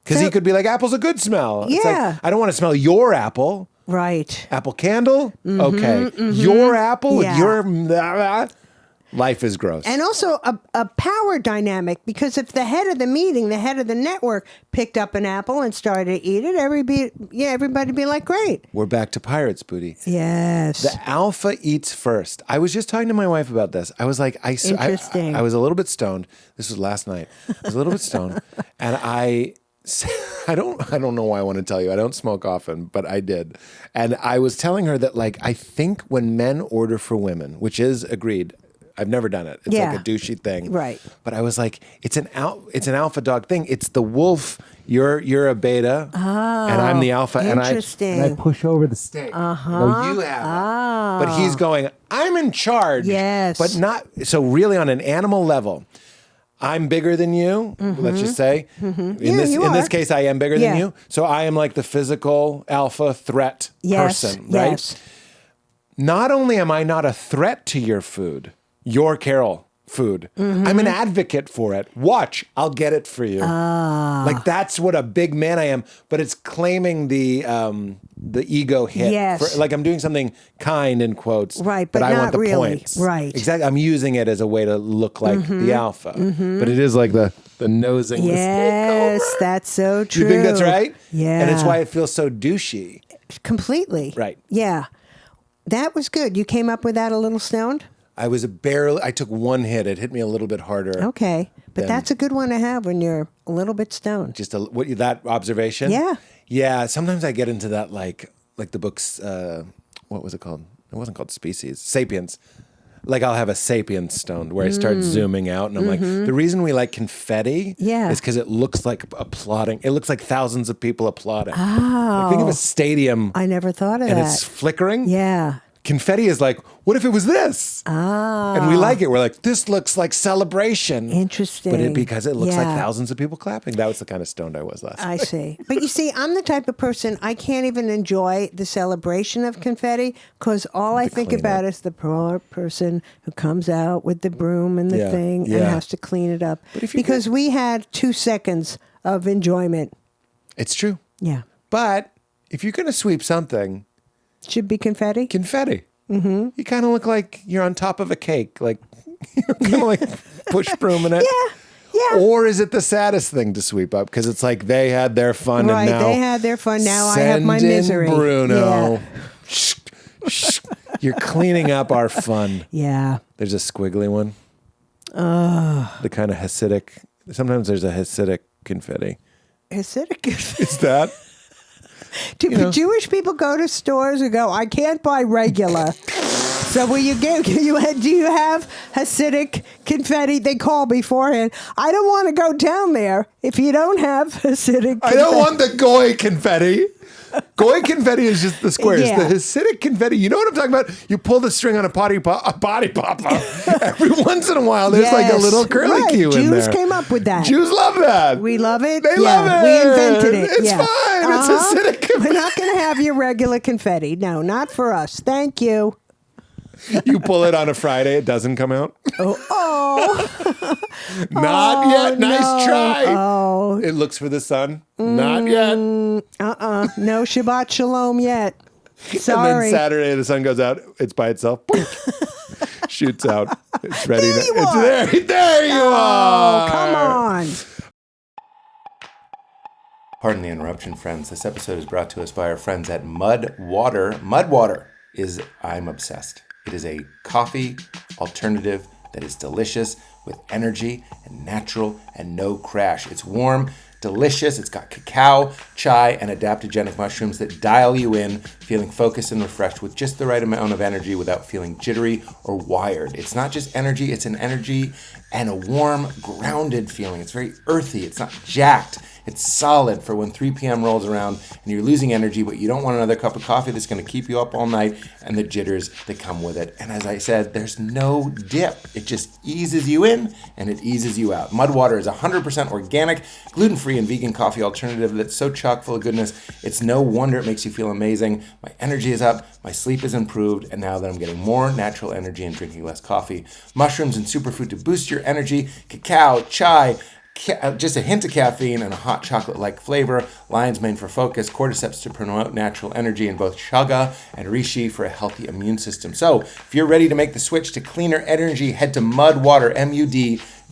Because So- he could be like, apple's a good smell. It's Yeah. like, I don't want to smell your apple. Right. Apple candle? Okay. Your apple with Yeah. your... Life is gross. And also a power dynamic, because if the head of the meeting, the head of the network picked up an apple and started to eat it, everybody'd be like, great. We're back to pirates, Booty. Yes. The alpha eats first. I was just talking to my wife about this. I was like, Interesting. I was a little bit stoned. This was last night. I was a little bit stoned, and I don't know why I want to tell you. I don't smoke often, but I did. And I was telling her that, like, I think when men order for women, which is agreed, I've never done it. It's Yeah. like a douchey thing. Right. But I was like, it's an alpha dog thing. It's the wolf. You're a beta, and I'm the alpha. interesting. And I push over the steak. No, you have it. But he's going, I'm in charge. Yes. But not, so really on an animal level, I'm bigger than you, let's just say. In this you are. case, I am bigger Yeah. than you. So I am like the physical alpha threat person, right? Yes. Not only am I not a threat to your food, your Carol food, I'm an advocate for it. Watch, I'll get it for you. Like that's what a big man I am. But it's claiming the ego hit. Yes. Like I'm doing something kind in quotes. Right, but I want not the really. points. Right. Exactly. I'm using it as a way to look like the alpha. But it is like the nosing. the Yes, snake over. that's so true. You think that's right? Yeah. And it's why it feels so douchey. Completely. Right. Yeah. That was good. You came up with that a little stoned? I took one hit. It hit me a little bit harder. Okay. But Then- that's a good one to have when you're a little bit stoned. Just that observation. Yeah. Yeah. Sometimes I get into that, like the books. What was it called? It wasn't called Species. Sapiens. Like I'll have a Sapiens stoned where I start zooming out, and I'm like, the reason we like confetti Yeah. is because it looks like applauding. It looks like thousands of people applauding. Like, think of a stadium I never thought of and that. it's flickering. Yeah. Confetti is like, what if it was this? And we like it. We're like, this looks like celebration. Interesting. But because it looks like Yeah. thousands of people clapping. That was the kind of stoned I was last I night. see. But you see, I'm the type of person, I can't even enjoy the celebration of confetti because all I think clean about up. is the poor person who comes out with the broom and the Yeah, thing and yeah. has to clean it up. But if you Because we had 2 seconds of enjoyment. It's true. Yeah. But if you're going to sweep something, Should be confetti. confetti. Mm-hmm. You kind of look like you're on top of a cake. Like, you're kind of like push brooming it. Yeah. Or is it the saddest thing to sweep up? Because it's like they had their fun Right, and now they had their fun. Now I have my send in misery. Bruno. Yeah. Shh, shh. You're cleaning up our fun. Yeah. There's a squiggly one. The kind of Hasidic. Sometimes there's a Hasidic confetti. Hasidic. Is that? Do Jewish people go to stores and go, I can't buy regular? So will you get? Do you have Hasidic confetti? They call beforehand. I don't want to go down there if you don't have Hasidic. I don't want the goy confetti. Goy confetti is just the squares. Yeah. The Hasidic confetti, you know what I'm talking about? You pull the string on a body popper. Every once in a while, there's like a Yes. little curly Right. Q in there. Jews came up with that. Jews love that. We love it. They Yeah, love it. We invented it. It's yeah. fine. It's Hasidic confetti. We're not going to have your regular confetti. No, not for us. Thank you. You pull it on a Friday, it doesn't come out. Oh, Not yet. Nice no. try. Oh. It looks for the sun. Not yet. No Shabbat Shalom yet. And Sorry. then Saturday, the sun goes out. It's by itself. Shoots out. It's ready. There you it's are. there. There you Oh, are. come on. Pardon the interruption, friends. This episode is brought to us by our friends at Mud Water. Mud Water is I'm obsessed. It is a coffee alternative that is delicious with energy and natural and no crash. It's warm, delicious. It's got cacao, chai, and adaptogenic mushrooms that dial you in, feeling focused and refreshed with just the right amount of energy without feeling jittery or wired. It's not just energy, it's an energy and a warm, grounded feeling. It's very earthy. It's not jacked. It's solid for when 3 p.m. rolls around and you're losing energy, but you don't want another cup of coffee that's going to keep you up all night and the jitters that come with it. And as I said, there's no dip. It just eases you in and it eases you out. Mud Water is 100% organic, gluten-free, and vegan coffee alternative that's so chock full of goodness. It's no wonder it makes you feel amazing. my energy is up, my sleep is improved, and now that I'm getting more natural energy and drinking less coffee, mushrooms and superfood to boost your energy, cacao, chai, just a hint of caffeine and a hot chocolate-like flavor, lion's mane for focus, cordyceps to promote natural energy, and both chaga and reishi for a healthy immune system. So if you're ready to make the switch to cleaner energy, head to Mudwater,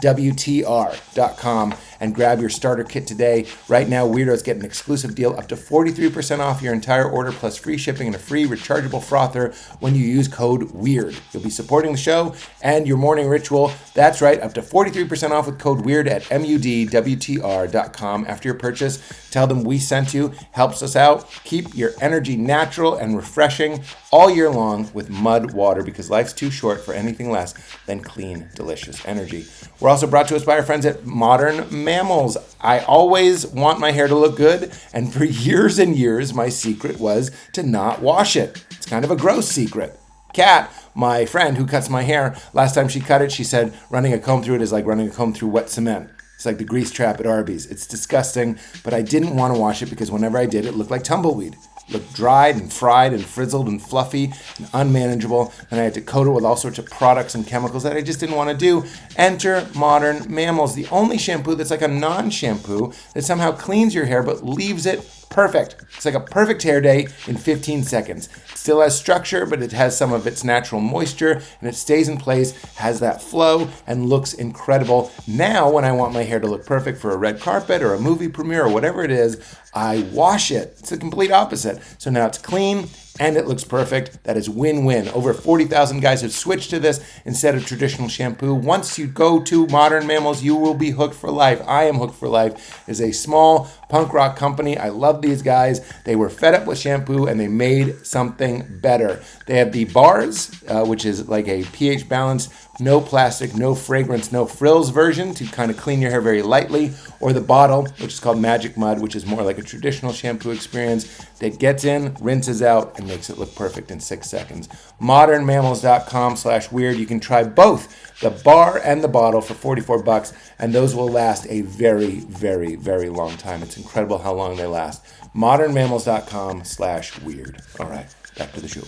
MUDWTR.com and grab your starter kit today. Right now, Weirdo's get an exclusive deal up to 43% off your entire order plus free shipping and a free rechargeable frother when you use code WEIRD. You'll be supporting the show and your morning ritual. That's right, up to 43% off with code WEIRD at MUDWTR.com. After your purchase, tell them we sent you. Helps us out. Keep your energy natural and refreshing all year long with Mud Water, because life's too short for anything less than clean, delicious energy. We're also brought to us by our friends at Modern Mammals. I always want my hair to look good, and for years and years, my secret was to not wash it. It's kind of a gross secret. Kat, my friend who cuts my hair, last time she cut it, she said running a comb through it is like running a comb through wet cement. It's like the grease trap at Arby's. It's disgusting, but I didn't want to wash it because whenever I did, it looked like tumbleweed. It looked dried and fried and frizzled and fluffy and unmanageable, and I had to coat it with all sorts of products and chemicals that I just didn't want to do. Enter Modern Mammals, the only shampoo that's like a non-shampoo that somehow cleans your hair but leaves it perfect. It's like a perfect hair day in 15 seconds. It still has structure, but it has some of its natural moisture, and it stays in place, has that flow, and looks incredible. Now, when I want my hair to look perfect for a red carpet or a movie premiere or whatever it is, I wash it. It's the complete opposite. So now it's clean, and it looks perfect. That is win-win. Over 40,000 guys have switched to this instead of traditional shampoo. Once you go to Modern Mammals, you will be hooked for life. I am hooked for life. It's a small punk rock company. I love these guys. They were fed up with shampoo, and they made something better. They have the bars, which is like a pH balanced, no plastic, no fragrance, no frills version to kind of clean your hair very lightly, or the bottle, which is called Magic Mud, which is more like a traditional shampoo experience that gets in, rinses out, and makes it look perfect in 6 seconds. ModernMammals.com/weird. You can try both the bar and the bottle for $44, and those will last a very, very, very long time. It's incredible how long they last. ModernMammals.com/weird. All right, back to the show.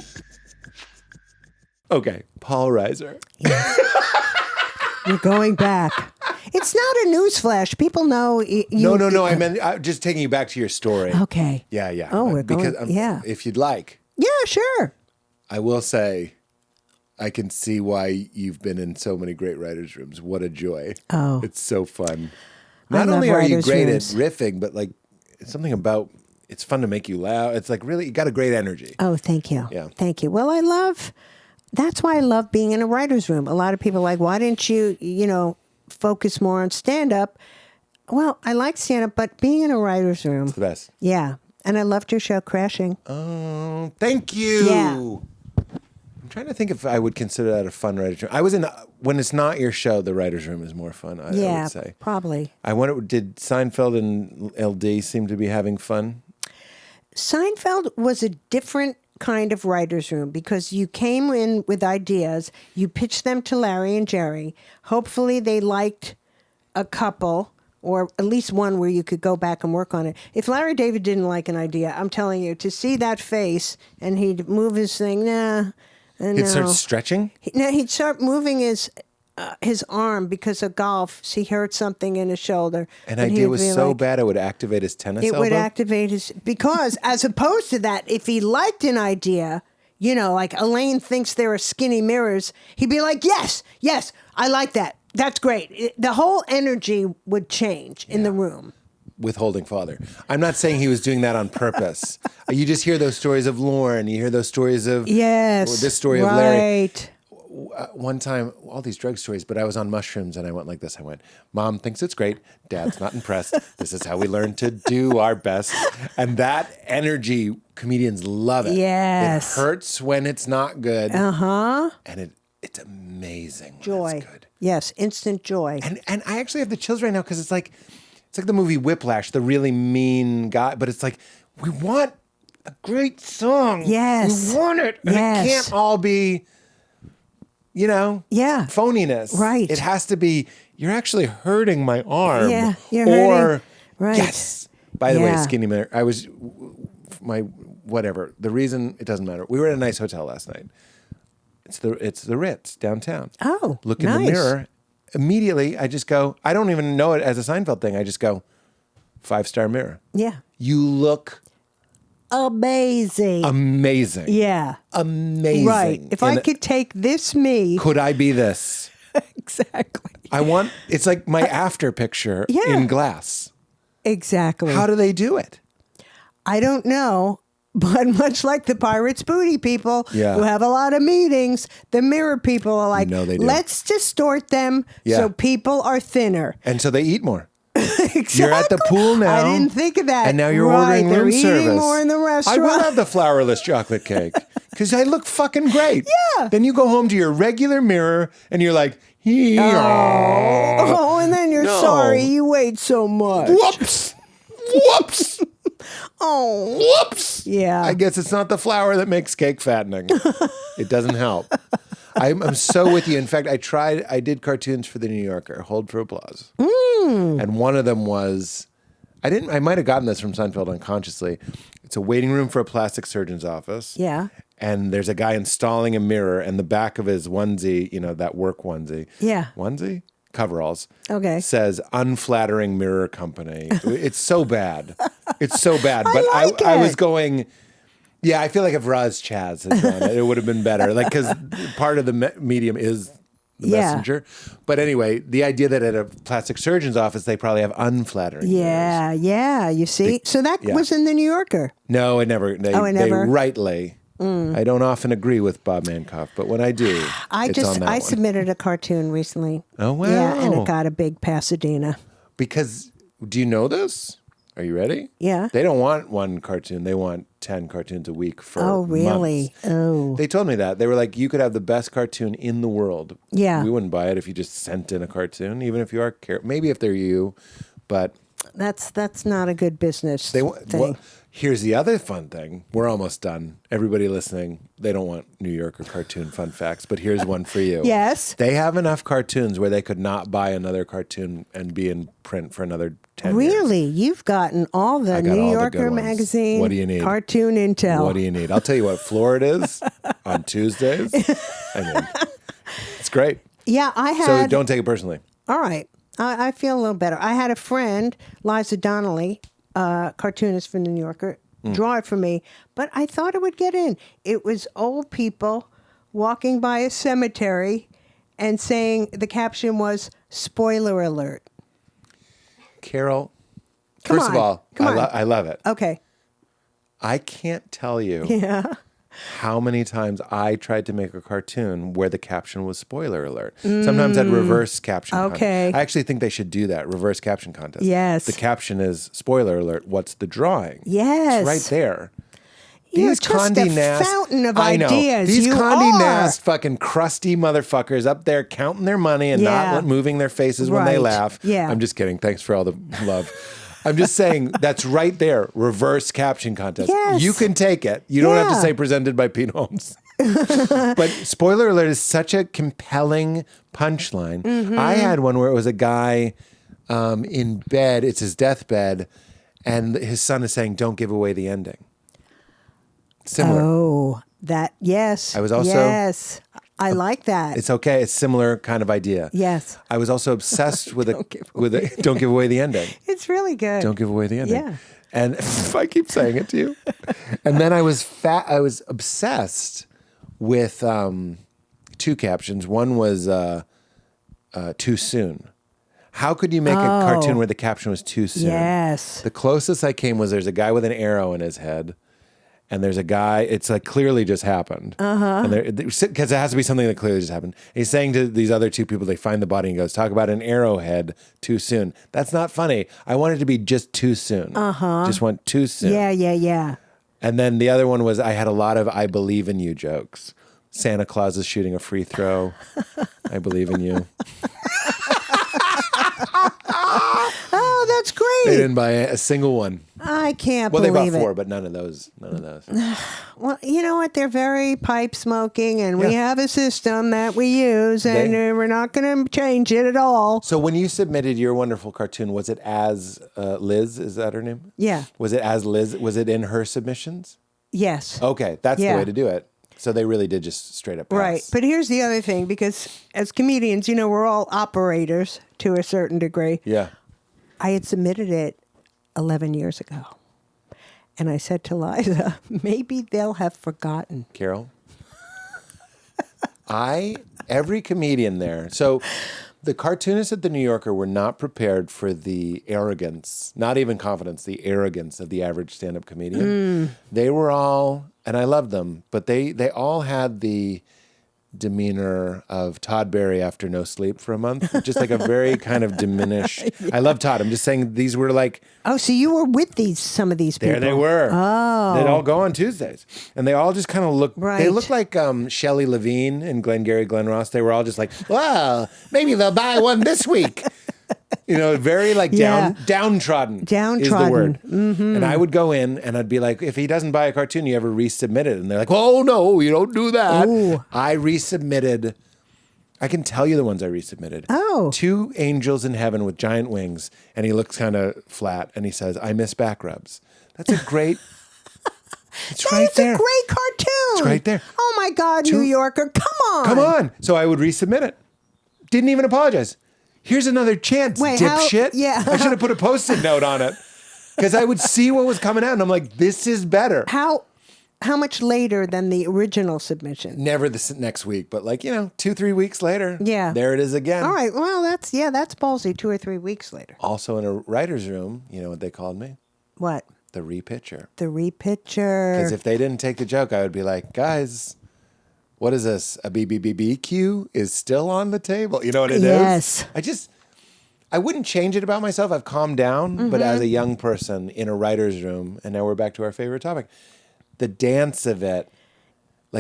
Okay, Paul Reiser. You're going back. It's not a newsflash. People know. No. I meant just taking you back to your story. Okay. Yeah. Oh, we're because, going. Yeah. If you'd like. Yeah, sure. I will say, I can see why you've been in so many great writers' rooms. What a joy. Oh. It's so fun. I Not love only are you writers' great rooms. at riffing, but like it's something about it's fun to make you laugh. It's like really, you got a great energy. Oh, thank you. Yeah. Thank you. Well, that's why I love being in a writer's room. A lot of people are like, why didn't you, focus more on stand-up? Well, I like stand-up, but being in a writer's room. It's the best. Yeah. And I loved your show, Crashing. Oh, thank you. Yeah. I'm trying to think if I would consider that a fun writer's room. I was in, when it's not your show, the writer's room is more fun, I would say. Probably. Did Seinfeld and LD seem to be having fun? Seinfeld was a different kind of writer's room because you came in with ideas, you pitched them to Larry and Jerry. Hopefully they liked a couple or at least one where you could go back and work on it. If Larry David didn't like an idea, I'm telling you, to see that face and he'd move his thing, He'd start stretching? He'd start moving his arm because of golf. So he hurt something in his shoulder. An idea was so bad it would activate his tennis elbow? It would activate his... Because as opposed to that, if he liked an idea, like Elaine thinks there are skinny mirrors, he'd be like, yes, I like that. That's great. The whole energy would change in the room. Withholding father. I'm not saying he was doing that on purpose. You just hear those stories of Lauren. You hear those stories of... Yes. Or this story of Larry. Right. One time, all these drug stories, but I was on mushrooms and I went like this. I went, Mom thinks it's great. Dad's not impressed. This is how we learn to do our best. And that energy, comedians love it. Yes. It hurts when it's not good. Uh-huh. And it's amazing when Joy. it's good. Yes, instant joy. And I actually have the chills right now because it's like the movie Whiplash, the really mean guy, but it's like, we want a great song. Yes. We want it. And Yes. it can't all be... phoniness. Right. It has to be, you're actually hurting my arm. Yeah, you're or, hurting. Right. yes. By the way, Yeah. skinny mirror. whatever. The reason, it doesn't matter. We were at a nice hotel last night. It's the Ritz downtown. Oh, Look in the mirror. Immediately, I just go, I don't even know it as a Seinfeld thing. I just go, 5-star mirror. Yeah. You look amazing. Amazing. Yeah. Amazing. Right. If I could take this me. Could I be this? Exactly. It's like my after picture in glass. Exactly. How do they do it? I don't know. But much like the Pirates Booty people who have a lot of meetings, the mirror people are like, they do. Let's distort them so people are thinner. And so they eat more. Exactly. You're at the pool now. I didn't think of that. And now you're right. ordering They're room service. eating more in the restaurant. I will have the flourless chocolate cake because I look fucking great. Yeah. Then you go home to your regular mirror and you're like, oh, and then you're sorry you ate so much. Whoops. Whoops. Oh. Whoops. Yeah. I guess it's not the flour that makes cake fattening. It doesn't help. I'm so with you. In fact, I did cartoons for the New Yorker, hold for applause. And one of them was, I might have gotten this from Seinfeld unconsciously. It's a waiting room for a plastic surgeon's office. Yeah. And there's a guy installing a mirror and the back of his onesie, that work onesie. Yeah. Onesie? Coveralls. Okay. Says unflattering mirror company. It's so bad. It's so bad. But I was going, I feel like if Roz Chaz had done it, it would have been better. Like, because part of the medium is the messenger. But anyway, the idea that at a plastic surgeon's office, they probably have unflattering mirrors. Yeah. You see? So that was in the New Yorker. No, it never. They rightly. I don't often agree with Bob Mankoff, but when I do, I submitted a cartoon recently. Oh, wow. Yeah, and it got a big Pasadena. Because, do you know this? Are you ready? Yeah. They don't want one cartoon. They want 10 cartoons a week for Oh, really? months. Oh. They told me that. They were like, you could have the best cartoon in the world. Yeah. We wouldn't buy it if you just sent in a cartoon, even if you are, maybe if they're you, but. That's not a good business thing. Well, here's the other fun thing. We're almost done. Everybody listening, they don't want New Yorker cartoon fun facts, but here's one for you. Yes. They have enough cartoons where they could not buy another cartoon and be in print for another 10 years. Really? You've gotten all the New all the Yorker good ones. magazine What do you need? Cartoon intel. What do you need? I'll tell you what floor it is on Tuesdays. It's great. Yeah, I had. So don't take it personally. All right. I feel a little better. I had a friend, Liza Donnelly, cartoonist for the New Yorker, draw it for me, but I thought it would get in. It was old people walking by a cemetery and saying, the caption was, spoiler alert. Carol, first of all, I love it. Okay. I can't tell you how many times I tried to make a cartoon where the caption was spoiler alert. Sometimes I'd reverse caption. Okay. I actually think they should do that, reverse caption contest. Yes. The caption is spoiler alert. What's the drawing? Yes. It's right there. You're just a fountain of ideas. These You Condé are. Nast fucking crusty motherfuckers up there counting their money and not moving their faces when they Right. laugh. Yeah. I'm just kidding. Thanks for all the love. I'm just saying that's right there. Reverse caption contest. Yes. You can take it. You don't have to say presented by Pete Holmes. But spoiler alert is such a compelling punchline. I had one where it was a guy in bed. It's his deathbed. And his son is saying, don't give away the ending. Similar. Oh, yes. I was also- Yes. I like that. It's okay. It's similar kind of idea. Yes. I was also obsessed with don't give away the ending. It's really good. Don't give away the ending. Yeah. And I keep saying it to you. And then I was obsessed with two captions. One was too soon. How could you make a cartoon where the caption was too soon? Yes. The closest I came was there's a guy with an arrow in his head. And there's a guy, it's like clearly just happened. Because it has to be something that clearly just happened. And he's saying to these other two people, they find the body and goes, talk about an arrowhead too soon. That's not funny. I want it to be just too soon. Just want too soon. Yeah. And then the other one was I had a lot of I believe in you jokes. Santa Claus is shooting a free throw. I believe in you. Oh, that's great. They didn't buy a single one. I can't Well, they believe bought it. 4, but none of those. Well, you know what? They're very pipe smoking, and we have a system that we use, and we're not going to change it at all. So when you submitted your wonderful cartoon, was it as Liz? Is that her name? Yeah. Was it as Liz? Was it in her submissions? Yes. Okay, that's the Yeah. way to do it. So they really did just straight up pass. Right. But here's the other thing, because as comedians, we're all operators to a certain degree. Yeah. I had submitted it 11 years ago. And I said to Liza, maybe they'll have forgotten. Carol, every comedian there. So the cartoonists at the New Yorker were not prepared for the arrogance, not even confidence, the arrogance of the average stand-up comedian. They were all, and I loved them, but they all had the demeanor of Todd Barry after no sleep for a month. Just like a very kind of diminished. Yeah. I love Todd. I'm just saying these were like. Oh, so you were with some of these people. There they were. Oh. They'd all go on Tuesdays. And they all just kind of looked. Right. They looked like Shelley Levine and Glengarry Glen Ross. They were all just like, well, maybe they'll buy one this week. Very like downtrodden. Is the word. Mm-hmm. And I would go in and I'd be like, if he doesn't buy a cartoon, you ever resubmit it? And they're like, oh, no, you don't do that. Ooh. I resubmitted. I can tell you the ones I resubmitted. Oh. 2 angels in heaven with giant wings. And he looks kind of flat and he says, I miss back rubs. That's a great. It's right there. That's a great cartoon. It's right there. Oh my God, New Yorker. Come on. So I would resubmit it. Didn't even apologize. Here's another chance, dipshit. Yeah. I should have put a Post-it note on it. Because I would see what was coming out and I'm like, this is better. How much later than the original submission? Never the next week, but 2-3 weeks later. Yeah. There it is again. All right. Well, that's ballsy. 2 or 3 weeks later. Also in a writer's room, you know what they called me? What? The repitcher. The repitcher. Because if they didn't take the joke, I would be like, guys, what is this? A BBBBQ is still on the table. You know what it is? Yes. I wouldn't change it about myself. I've calmed down. But as a young person in a writer's room, and now we're back to our favorite topic, the dance of it,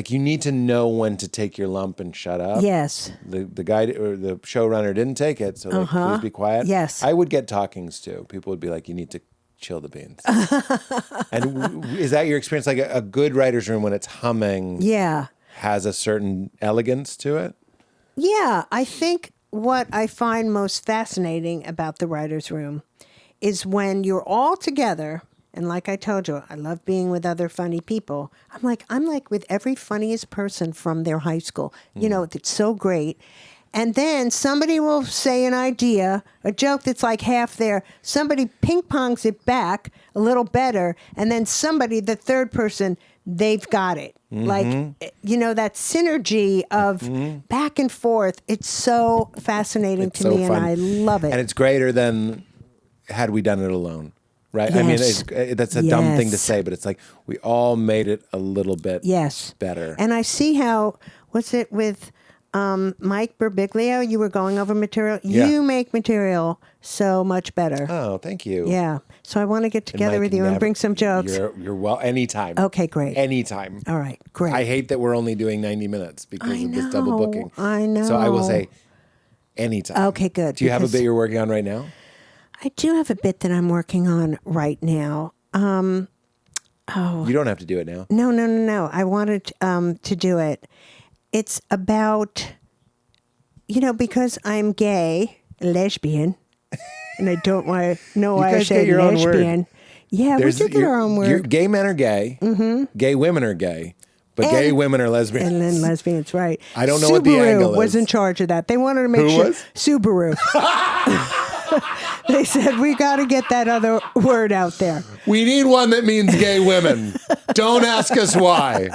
you need to know when to take your lump and shut up. Yes. The guy or the showrunner didn't take it, so please be quiet. Yes. I would get talkings too. People would be like, you need to chill the beans. And is that your experience? Like a good writer's room when it's humming has a certain elegance to it? Yeah. I think what I find most fascinating about the writer's room is when you're all together. And like I told you, I love being with other funny people. I'm like with every funniest person from their high school. It's so great. And then somebody will say an idea, a joke that's like half there. Somebody ping-pongs it back a little better. And then somebody, the third person, they've got it. That synergy of back and forth. It's so fascinating It's to so me, fun. and I love it. And it's greater than had we done it alone, right? Yes. I mean, that's a dumb thing to say, but it's like we all made it a little bit better. And I see how, what's it with Mike Birbiglio? You were going over material. Yeah. You make material so much better. Oh, thank you. Yeah. So I want to get together Mike with you and bring some jokes. You're well, anytime. Okay, great. Anytime. All right, great. I hate that we're only doing 90 minutes because of this double booking. I know. So I will say anytime. Okay, good. Do you have a bit you're working on right now? I do have a bit that I'm working on right now. You don't have to do it now. No. I wanted to do it. It's about, because I'm gay, lesbian, and I don't want to know why I say lesbian. Yeah, we do get our own word. Gay men are gay. Mm-hmm. Gay women are gay. But gay women are lesbians. And then lesbians, right. I don't know what the angle is. Subaru was in charge of that. They wanted to make Who sure. was? Subaru. They said, we got to get that other word out there. We need one that means gay women. Don't ask us why.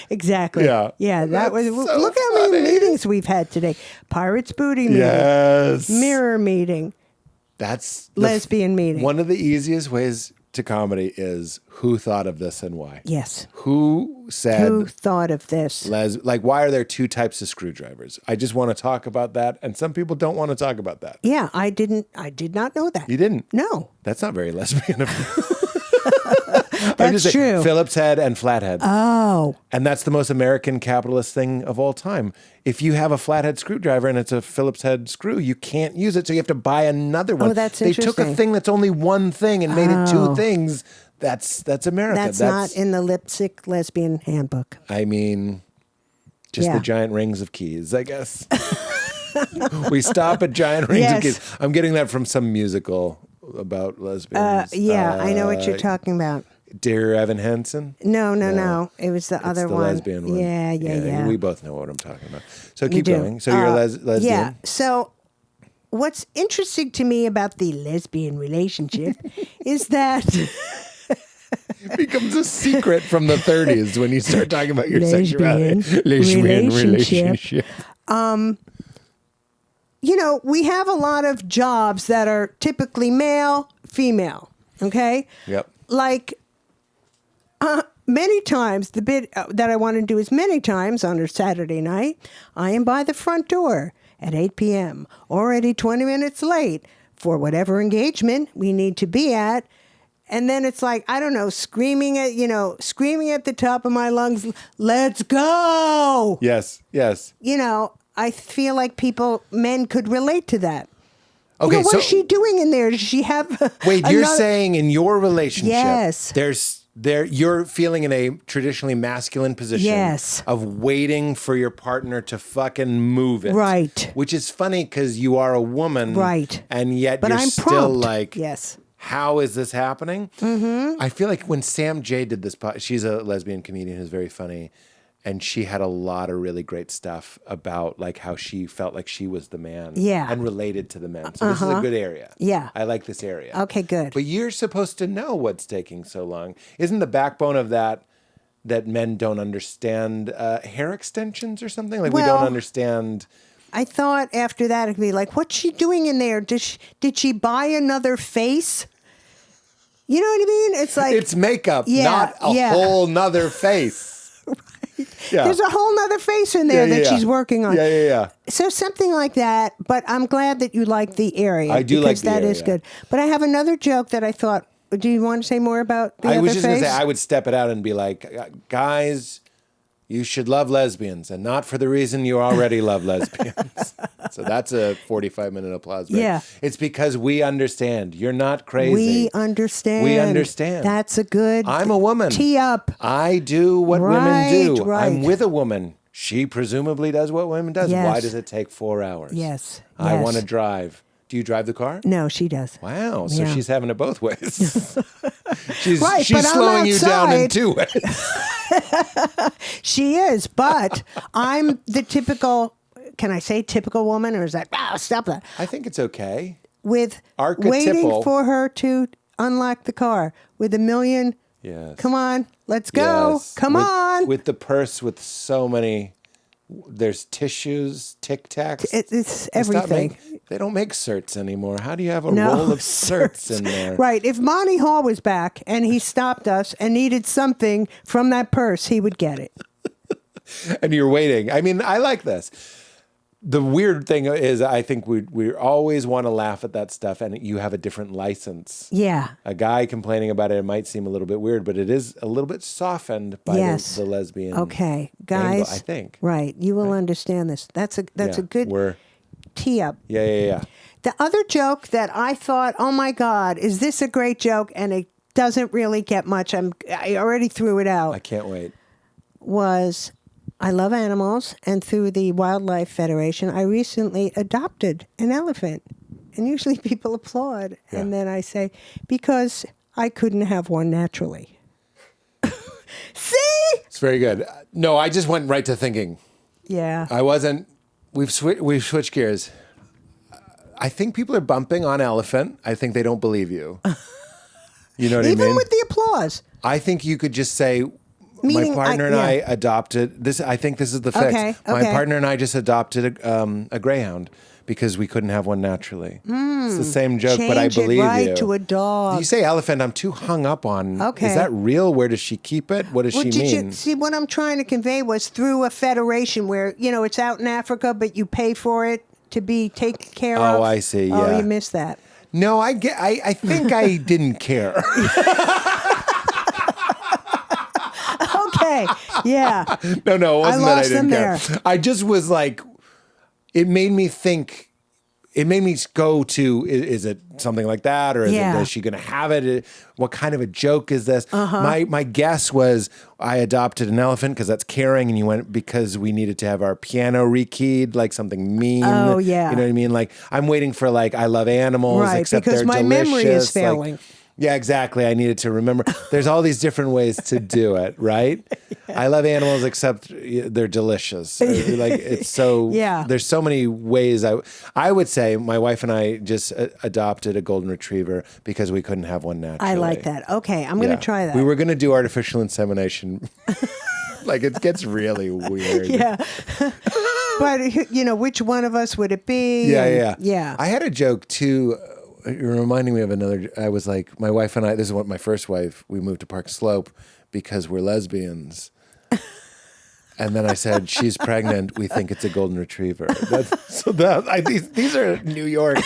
Exactly. Yeah. Yeah, that was. So look how many funny. meetings we've had today. Pirates booty meeting. Yes. Mirror meeting. That's Lesbian meeting. One of the easiest ways to comedy is who thought of this and why. Yes. Who said Who thought of this? why are there 2 types of screwdrivers? I just want to talk about that, and some people don't want to talk about that. Yeah, I did not know that. You didn't? No. That's not very lesbian of you. That's true. Phillips head and flathead. Oh. And that's the most American capitalist thing of all time. If you have a flathead screwdriver and it's a Phillips head screw, you can't use it, so you have to buy another one. Oh, that's They took a interesting. thing that's only one thing and made it 2 things. That's America. That's not in the Lipstick Lesbian Handbook. I mean, just the giant rings of keys, I guess. We stop at giant rings of keys. I'm getting that from some musical about lesbians. I know what you're talking about. Dear Evan Hansen? No. It was the other It's the one. lesbian one. Yeah. We both know what I'm talking about. So You keep do. going. So you're a lesbian? Yeah. So what's interesting to me about the lesbian relationship is that It becomes a secret from the 30s when you start talking about your Lesbian sexuality. Lesbian relationship. We have a lot of jobs that are typically male, female. Okay? Yep. Like many times, the bit that I want to do is many times on a Saturday night, I am by the front door at 8 p.m., already 20 minutes late for whatever engagement we need to be at. And then it's like, I don't know, screaming at the top of my lungs, let's go. Yes. I feel like men could relate to that. Okay, what is she doing in there? Does she have Wait, you're saying in your relationship, Yes. you're feeling in a traditionally masculine position Yes. of waiting for your partner to fucking move it. Right. Which is funny because you are a woman. Right. And yet But you're I'm still prompt. like, Yes. how is this happening? Mm-hmm. I feel like when Sam J did this, she's a lesbian comedian who's very funny. And she had a lot of really great stuff about like how she felt like she was the man. Yeah. And related to the men. So this is a good area. Yeah. I like this area. Okay, good. But you're supposed to know what's taking so long. Isn't the backbone of that men don't understand hair extensions or something? Like we Well, don't understand. I thought after that it'd be like, what's she doing in there? Did she buy another face? You know what I mean? It's like It's makeup, Yeah, not a yeah. whole nother face. Yeah. there's a whole nother face in there that she's working on. Yeah. So something like that. But I'm glad that you like the area. I do like because the that is area. good. But I have another joke that I thought. Do you want to say more about the I other was just going face? to say, I would step it out and be like, guys, you should love lesbians, and not for the reason you already love lesbians. So that's a 45-minute applause break. Yeah. It's because we understand. You're not crazy. We understand. We understand. That's a good. I'm a woman. Tee up. I do what women Right, do. right. I'm with a woman. She presumably does what women does. Yes. Why does it take 4 hours? Yes. I yes. want to drive. Do you drive the car? No, she does. Wow. So Yeah. she's having it both ways. she's Right, she's but I'm slowing you down in outside. 2 ways. She is, but I'm the typical. Can I say typical woman, or is that stop that? I think it's okay. With Archetypal. waiting for her to unlock the car with a million. Yes. Come on, let's go. Yes. Come With- on. With the purse with so many, there's tissues, Tic Tacs. It's They stop everything. they don't make certs anymore. How do you have a No, roll of certs in there? Right. If Monty Hall was back and he stopped us and needed something from that purse, he would get it. And you're waiting. I mean, I like this. The weird thing is, I think we always want to laugh at that stuff, and you have a different license. Yeah. A guy complaining about it might seem a little bit weird, but it is a little bit softened by Yes. the lesbian. Okay, angle, guys. I think. Right. You will understand this. That's a Yeah, good we're- tee up. Yeah. The other joke that I thought, oh my God, is this a great joke? And it doesn't really get much. I already threw it out. I can't wait. Was I love animals, and through the Wildlife Federation, I recently adopted an elephant. And usually people applaud, and then I say, because I couldn't have one naturally. See? It's very good. No, I just went right to thinking. Yeah. I wasn't. We've switched gears. I think people are bumping on elephant. I think they don't believe you. You know what I mean? Even with the applause. I think you could just say, Meaning, my partner and I yeah. adopted this. I think this is the fix. Okay, My okay. partner and I just adopted a greyhound because we couldn't have one naturally. It's the same joke, but I Change it believe right you. to a dog. You say elephant. I'm too hung up on. Okay. Is that real? Where does she keep it? What does she mean? See, what I'm trying to convey was through a federation where, it's out in Africa, but you pay for it to be taken care of. Oh, I see, Oh, yeah. you missed that. No, I think I didn't care. Okay. Yeah. No, it wasn't that I lost didn't them care. there. I just was like, it made me think. It made me go to: is it something like that, or is she going to have it? What kind of a joke is this? My guess was I adopted an elephant because that's caring, and you went because we needed to have our piano rekeyed, like something mean. Oh, yeah. You know what I mean? Like I'm waiting for I love animals, Right, except because they're my delicious. memory is Like, failing. Yeah, exactly. I needed to remember. There's all these different ways to do it, right? I love animals, except they're delicious. Like it's so. Yeah. There's so many ways. I would say my wife and I just adopted a golden retriever because we couldn't have one naturally. I like that. Okay, I'm going to try that. We were going to do artificial insemination. Like it gets really weird. Yeah. But, which one of us would it be? Yeah. Yeah. I had a joke too. You're reminding me of another. I was like, my wife and I, this is what my first wife, we moved to Park Slope because we're lesbians. And then I said, she's pregnant. We think it's a golden retriever. These are New York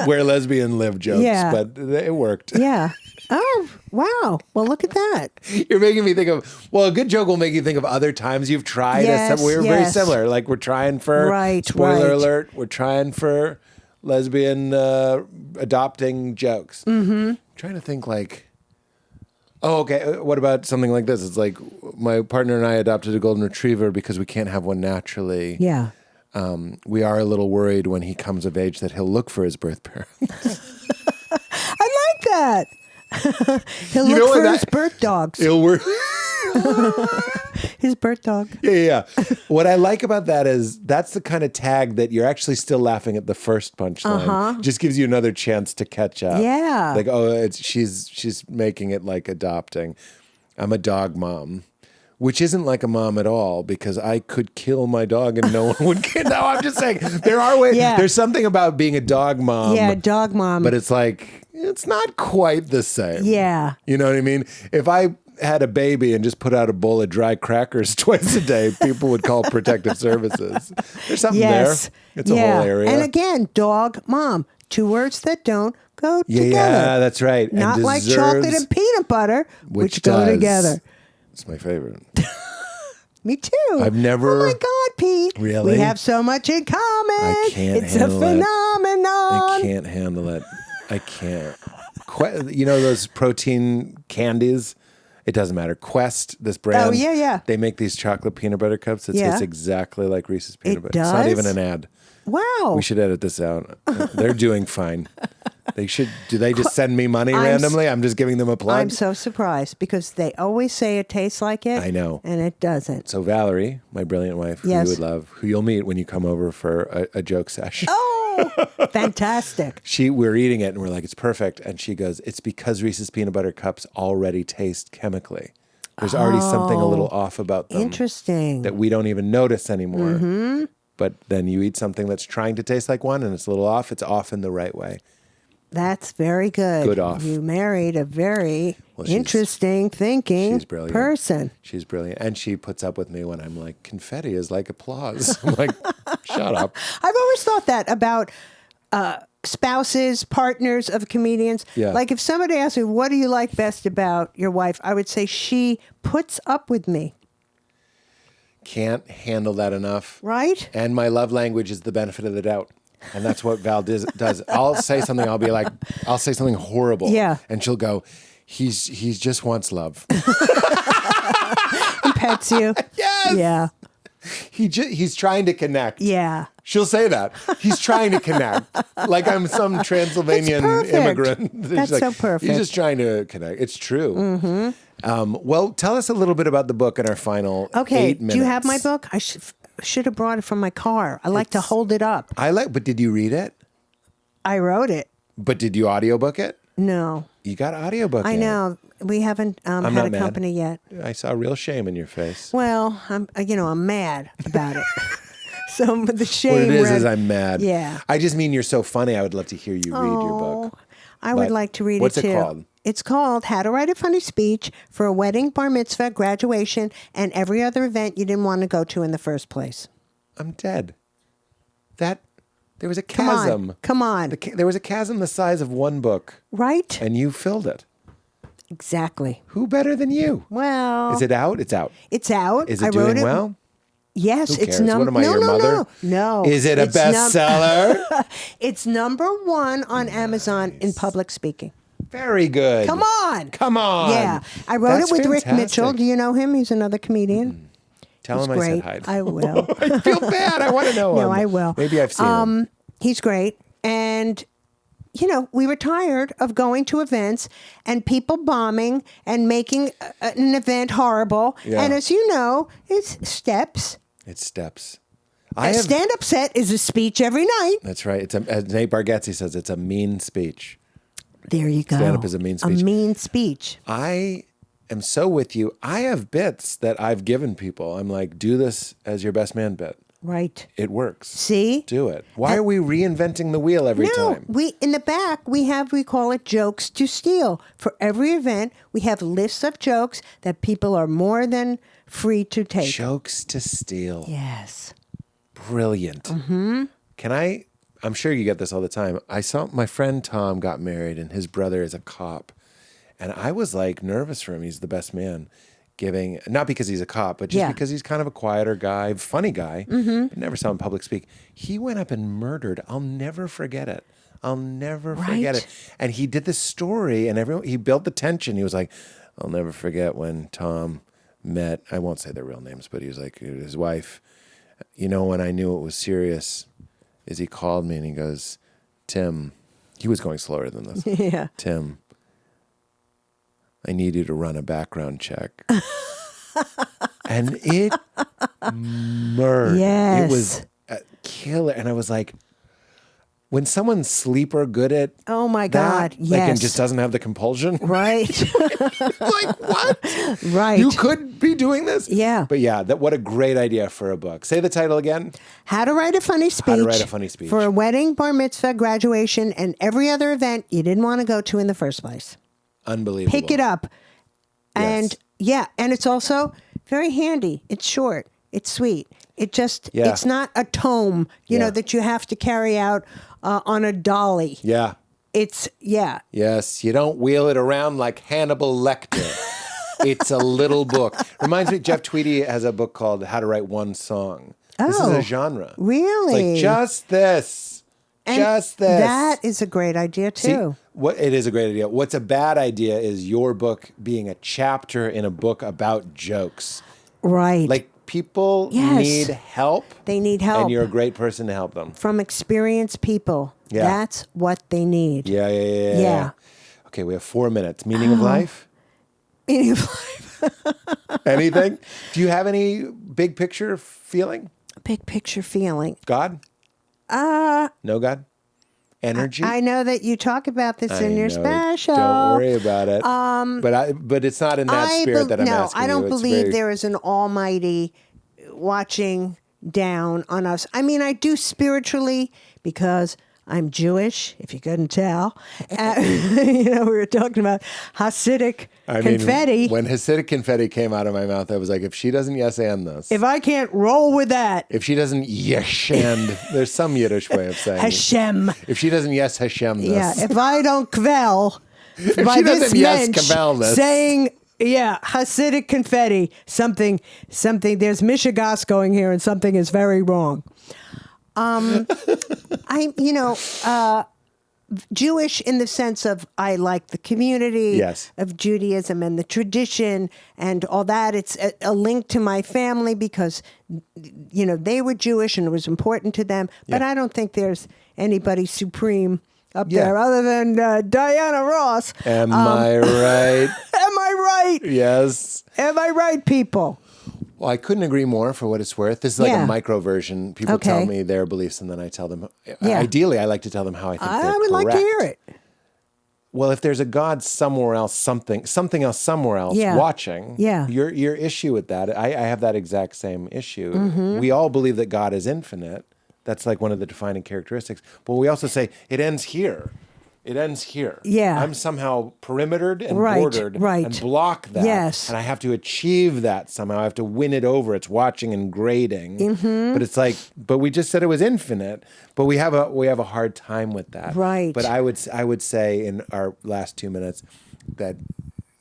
where lesbian live jokes, but it worked. Yeah. Oh, wow. Well, look at that. You're making me think of, a good joke will make you think of other times you've tried. We're very similar. Like we're trying for, spoiler alert, we're trying for lesbian adopting jokes. Mm-hmm. Trying to think like, what about something like this? It's like my partner and I adopted a golden retriever because we can't have one naturally. Yeah. We are a little worried when he comes of age that he'll look for his birth parents. I like that. He'll look for his birth dogs. He'll work. His birth dog. Yeah. What I like about that is that's the kind of tag that you're actually still laughing at the first punchline. Just gives you another chance to catch up. Yeah. Like, she's making it like adopting. I'm a dog mom, which isn't like a mom at all because I could kill my dog and no one would get. No, I'm just saying there are ways. Yeah. There's something about being a dog mom. Yeah, dog mom. But it's like, it's not quite the same. Yeah. You know what I mean? If I had a baby and just put out a bowl of dry crackers twice a day, people would call protective services. There's something there. It's a whole area. And again, dog mom. 2 words that don't go together. Yeah, that's right. Not and like chocolate and peanut butter, which go together. It's my favorite. Me too. I've never. Oh my God, Pete. Really? We have so much in common. I can't it's handle a phenomenon. I can't handle it. I can't. You know those protein candies? It doesn't matter. Quest, this brand. Oh, yeah. They make these chocolate peanut butter cups that taste exactly like Reese's peanut butter. Does? It's not even an ad. Wow. We should edit this out. They're doing fine. They should. Do they just send me money randomly? I'm just giving them a plug. I'm so surprised because they always say it tastes like it. I know. And it doesn't. So Valerie, my brilliant wife, who you would love, who you'll meet when you come over for a joke session. Oh, fantastic. We're eating it and we're like, it's perfect. And she goes, it's because Reese's peanut butter cups already taste chemically. There's already something a little off about them. Interesting. That we don't even notice anymore. Mm-hmm. But then you eat something that's trying to taste like one and it's a little off. It's off in the right way. That's very good. Good off. You married a very interesting thinking person. She's brilliant. And she puts up with me when I'm like, confetti is like applause. I'm like, shut up. I've always thought that about spouses, partners of comedians. Yeah. Like if somebody asks me, what do you like best about your wife? I would say she puts up with me. Can't handle that enough. Right? And my love language is the benefit of the doubt. And that's what Val does. I'll say something. I'll say something horrible. Yeah. And she'll go, he's just wants love. He pets you. Yes. Yeah. He's trying to connect. Yeah. She'll say that. He's trying to connect. Like I'm some Transylvanian immigrant. That's so perfect. He's just trying to connect. It's true. Mm-hmm. Well, tell us a little bit about the book in our final 8 minutes. Do you have my book? I should have brought it from my car. I like to hold it up. But did you read it? I wrote it. But did you audiobook it? No. You got audiobook. I know. We haven't had a company yet. I saw real shame in your face. Well, I'm mad about it. So the shame. What it is I'm mad. Yeah. I just mean you're so funny. I would love to hear you read your book. I would like to read it too. What's it called? It's called How to Write a Funny Speech for a Wedding, Bar Mitzvah, Graduation, and Every Other Event You Didn't Want to Go to in the First Place. I'm dead. There was a chasm. Come on. There was a chasm the size of one book. Right? And you filled it. Exactly. Who better than you? Well. Is it out? It's out. It's out. Is it doing well? Yes, Who it's cares? What am I, your mother? No. Is it a bestseller? It's #1 on Amazon in public speaking. Very good. Come on. Yeah. I wrote it with Rick Mitchell. Do you know him? He's another comedian. Tell him great. I said hi. I will. I feel bad. I want to know him. No, I will. Maybe I've seen him. He's great. And we were tired of going to events and people bombing and making an event horrible. Yeah. And as you know, it's steps. It's steps. A stand-up set is a speech every night. That's right. As Nate Bargatze says, it's a mean speech. There you go. Stand-up is a mean speech. A mean speech. I am so with you. I have bits that I've given people. I'm like, do this as your best man bit. Right. It works. See? Do it. Why are we reinventing the wheel every time? We in the back we call it jokes to steal. For every event, we have lists of jokes that people are more than free to take. Jokes to steal. Yes. Brilliant. Mm-hmm. I'm sure you get this all the time. I saw my friend Tom got married and his brother is a cop. And I was like nervous for him. He's the best man. Not because he's a cop, but just because he's kind of a quieter guy, funny guy. Mm-hmm. I never saw him public speak. He went up and murdered. I'll never forget it. Forget it. And he did this story, and he built the tension. He was like, I'll never forget when Tom met, I won't say their real names, but he was like, his wife, when I knew it was serious, is he called me and he goes, Tim, he was going slower than this. Yeah. Tim, I need you to run a background check. And it murdered. Yes. It was a killer. And I was like, when someone's sleeper good at Oh my God. that, Yes. and just doesn't have the compulsion. Right. Like, what? Right. You could be doing this? Yeah. But yeah, what a great idea for a book. Say the title again. How to write a funny speech. How to write a funny speech. For a wedding, bar mitzvah, graduation, and every other event you didn't want to go to in the first place. Unbelievable. Pick it up. And and it's also very handy. It's short. It's sweet. It's not a tome, that you have to carry out on a dolly. Yeah. Yes, you don't wheel it around like Hannibal Lecter. It's a little book. Reminds me, Jeff Tweedy has a book called How to Write One Song. This is a genre. Really? It's like just this. Just this. That is a great idea too. See, it is a great idea. What's a bad idea is your book being a chapter in a book about jokes. Right. Like people need help. They need help. And you're a great person to help them. From experienced people. Yeah. That's what they need. Yeah. Okay, we have 4 minutes. Meaning of life? Meaning of life. Anything? Do you have any big picture feeling? Big picture feeling. God? No God? Energy? I know that you talk about this in your special. Don't worry about it. But it's not in that spirit that I'm asking you. I don't It's believe there is an almighty watching down on us. I mean, I do spiritually because I'm Jewish, if you couldn't tell. We were talking about Hasidic confetti. When Hasidic confetti came out of my mouth, I was like, if she doesn't yes and this. If I can't roll with that. If she doesn't yes and, there's some Yiddish way of saying Hashem. If she doesn't yes Hashem this. Yeah, if I don't kvel. If she doesn't yes kvel this. Saying, Hasidic confetti, something, there's Mishigas going here and something is very wrong. Jewish in the sense of I like the community of Judaism and the tradition and all that. It's a link to my family because, they were Jewish and it was important to them. But I don't think there's anybody supreme up there other than Diana Ross. Am I right? Am I right? Yes. Am I right, people? Well, I couldn't agree more for what it's worth. This is like a micro version. People tell me their beliefs and then I tell them. Ideally, I like to tell them how I think they're correct. I would like to hear it. Well, if there's a God somewhere else, something else somewhere else watching, your issue with that, I have that exact same issue. Mm-hmm. We all believe that God is infinite. That's like one of the defining characteristics. But we also say it ends here. It ends here. Yeah. I'm somehow perimetered and bordered and block that. Yes. And I have to achieve that somehow. I have to win it over. It's watching and grading. Mm-hmm. But it's like, but we just said it was infinite. But we have a hard time with that. Right. But I would say in our last 2 minutes that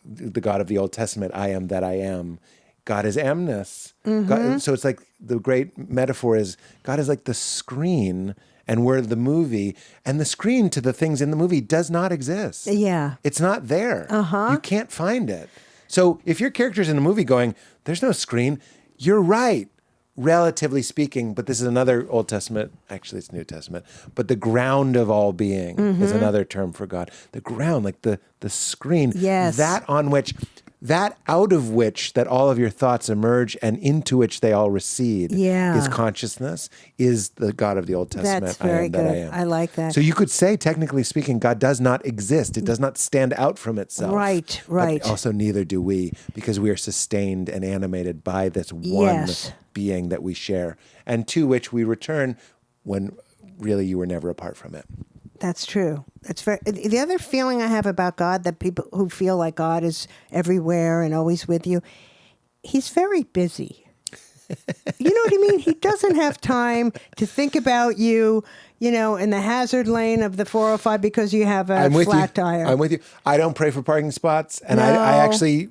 the God of the Old Testament, I am that I am. God is amness. Mm-hmm. God, so it's like the great metaphor is God is like the screen and we're the movie, and the screen to the things in the movie does not exist. Yeah. It's not there. You can't find it. So if your character's in a movie going, there's no screen, you're right. relatively speaking, but this is another Old Testament, actually it's New Testament, but the ground of all being is another term for God. The ground, like the screen, Yes. that out of which that all of your thoughts emerge and into which they all recede is consciousness, is the God of the Old Testament. That's very I am good. that I am. I like that. So you could say, technically speaking, God does not exist. It does not stand out from itself. Right. But also neither do we, because we are sustained and animated by this one being that we share, and to which we return when really you were never apart from it. That's true. That's very. The other feeling I have about God, that people who feel like God is everywhere and always with you, he's very busy. You know what I mean? He doesn't have time to think about you, in the hazard lane of the 405 because you have a flat tire. I'm with you. I don't pray for parking spots, and I actually,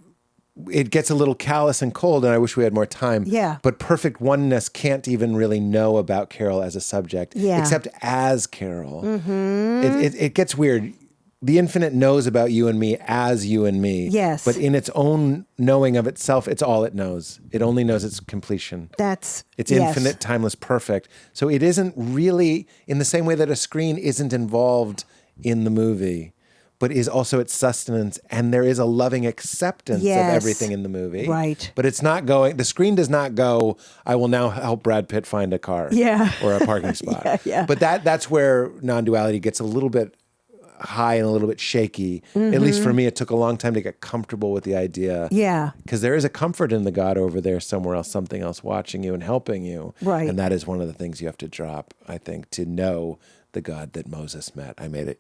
it gets a little callous and cold, and I wish we had more time. Yeah. But perfect oneness can't even really know about Carol as a subject, except as Carol. It gets weird. The infinite knows about you and me as you and me. Yes. But in its own knowing of itself, it's all it knows. It only knows its completion. It's infinite, timeless, perfect. So it isn't really in the same way that a screen isn't involved in the movie, but is also its sustenance, and there is a loving acceptance of everything in the movie. Right. But it's not going, the screen does not go, I will now help Brad Pitt find a car or a parking spot. But that's where non-duality gets a little bit high and a little bit shaky. At least for me, it took a long time to get comfortable with the idea. Yeah. Because there is a comfort in the God over there somewhere else, something else watching you and helping you. Right. And that is one of the things you have to drop, I think, to know the God that Moses met. I made it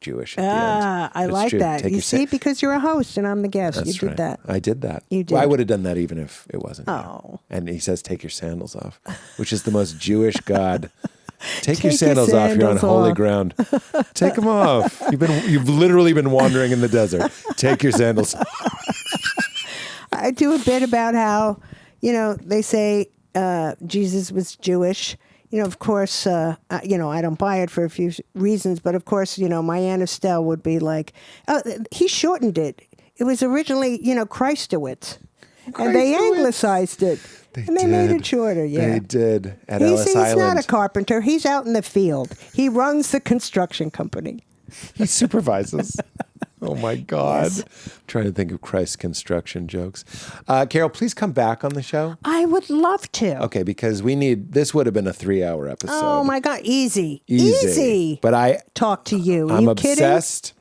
Jewish at the end. I like that. You see, because you're a host and I'm the guest. That's You did that. I did that. You did. Well, I would have done that even if it wasn't. Oh. And he says, take your sandals off, which is the most Jewish God. Take your sandals off. You're on holy ground. Take them off. You've literally been wandering in the desert. Take your sandals off. I do a bit about how, they say Jesus was Jewish. Of course, I don't buy it for a few reasons, but of course, my Aunt Estelle would be like, oh, he shortened it. It was originally, Christowitz. And they anglicized it. They made it shorter, They did at Ellis Island. He's not a carpenter. He's out in the field. He runs the construction company. He supervises. Oh, my God. Yes. I'm trying to think of Christ's construction jokes. Carol, please come back on the show. I would love to. Okay, because this would have been a 3-hour episode. Oh, my God. Easy. But I talk to you. I'm you obsessed. Kidding?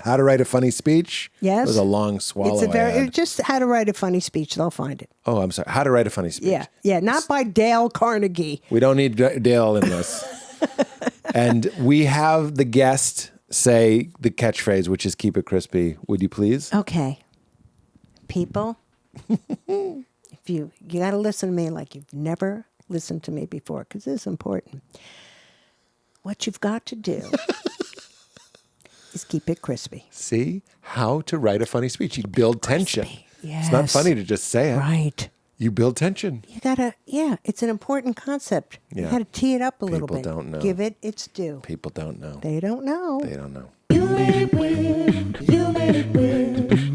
How to Write a Funny Speech. Yes. It was a long swallow. Just How to Write a Funny Speech. They'll find it. Oh, I'm sorry. How to Write a Funny Speech. Yeah. Not by Dale Carnegie. We don't need Dale in this. And we have the guest say the catchphrase, which is keep it crispy. Would you please? Okay. People, if you got to listen to me like you've never listened to me before, because this is important. What you've got to do is keep it crispy. See? How to write a funny speech. You build tension. Yes. It's not funny to just say it. Right. You build tension. You gotta, it's an important concept. You gotta tee it up a little bit. People don't know. Give it its due. People don't know. They don't know. They don't know. You made it weird. You made it weird.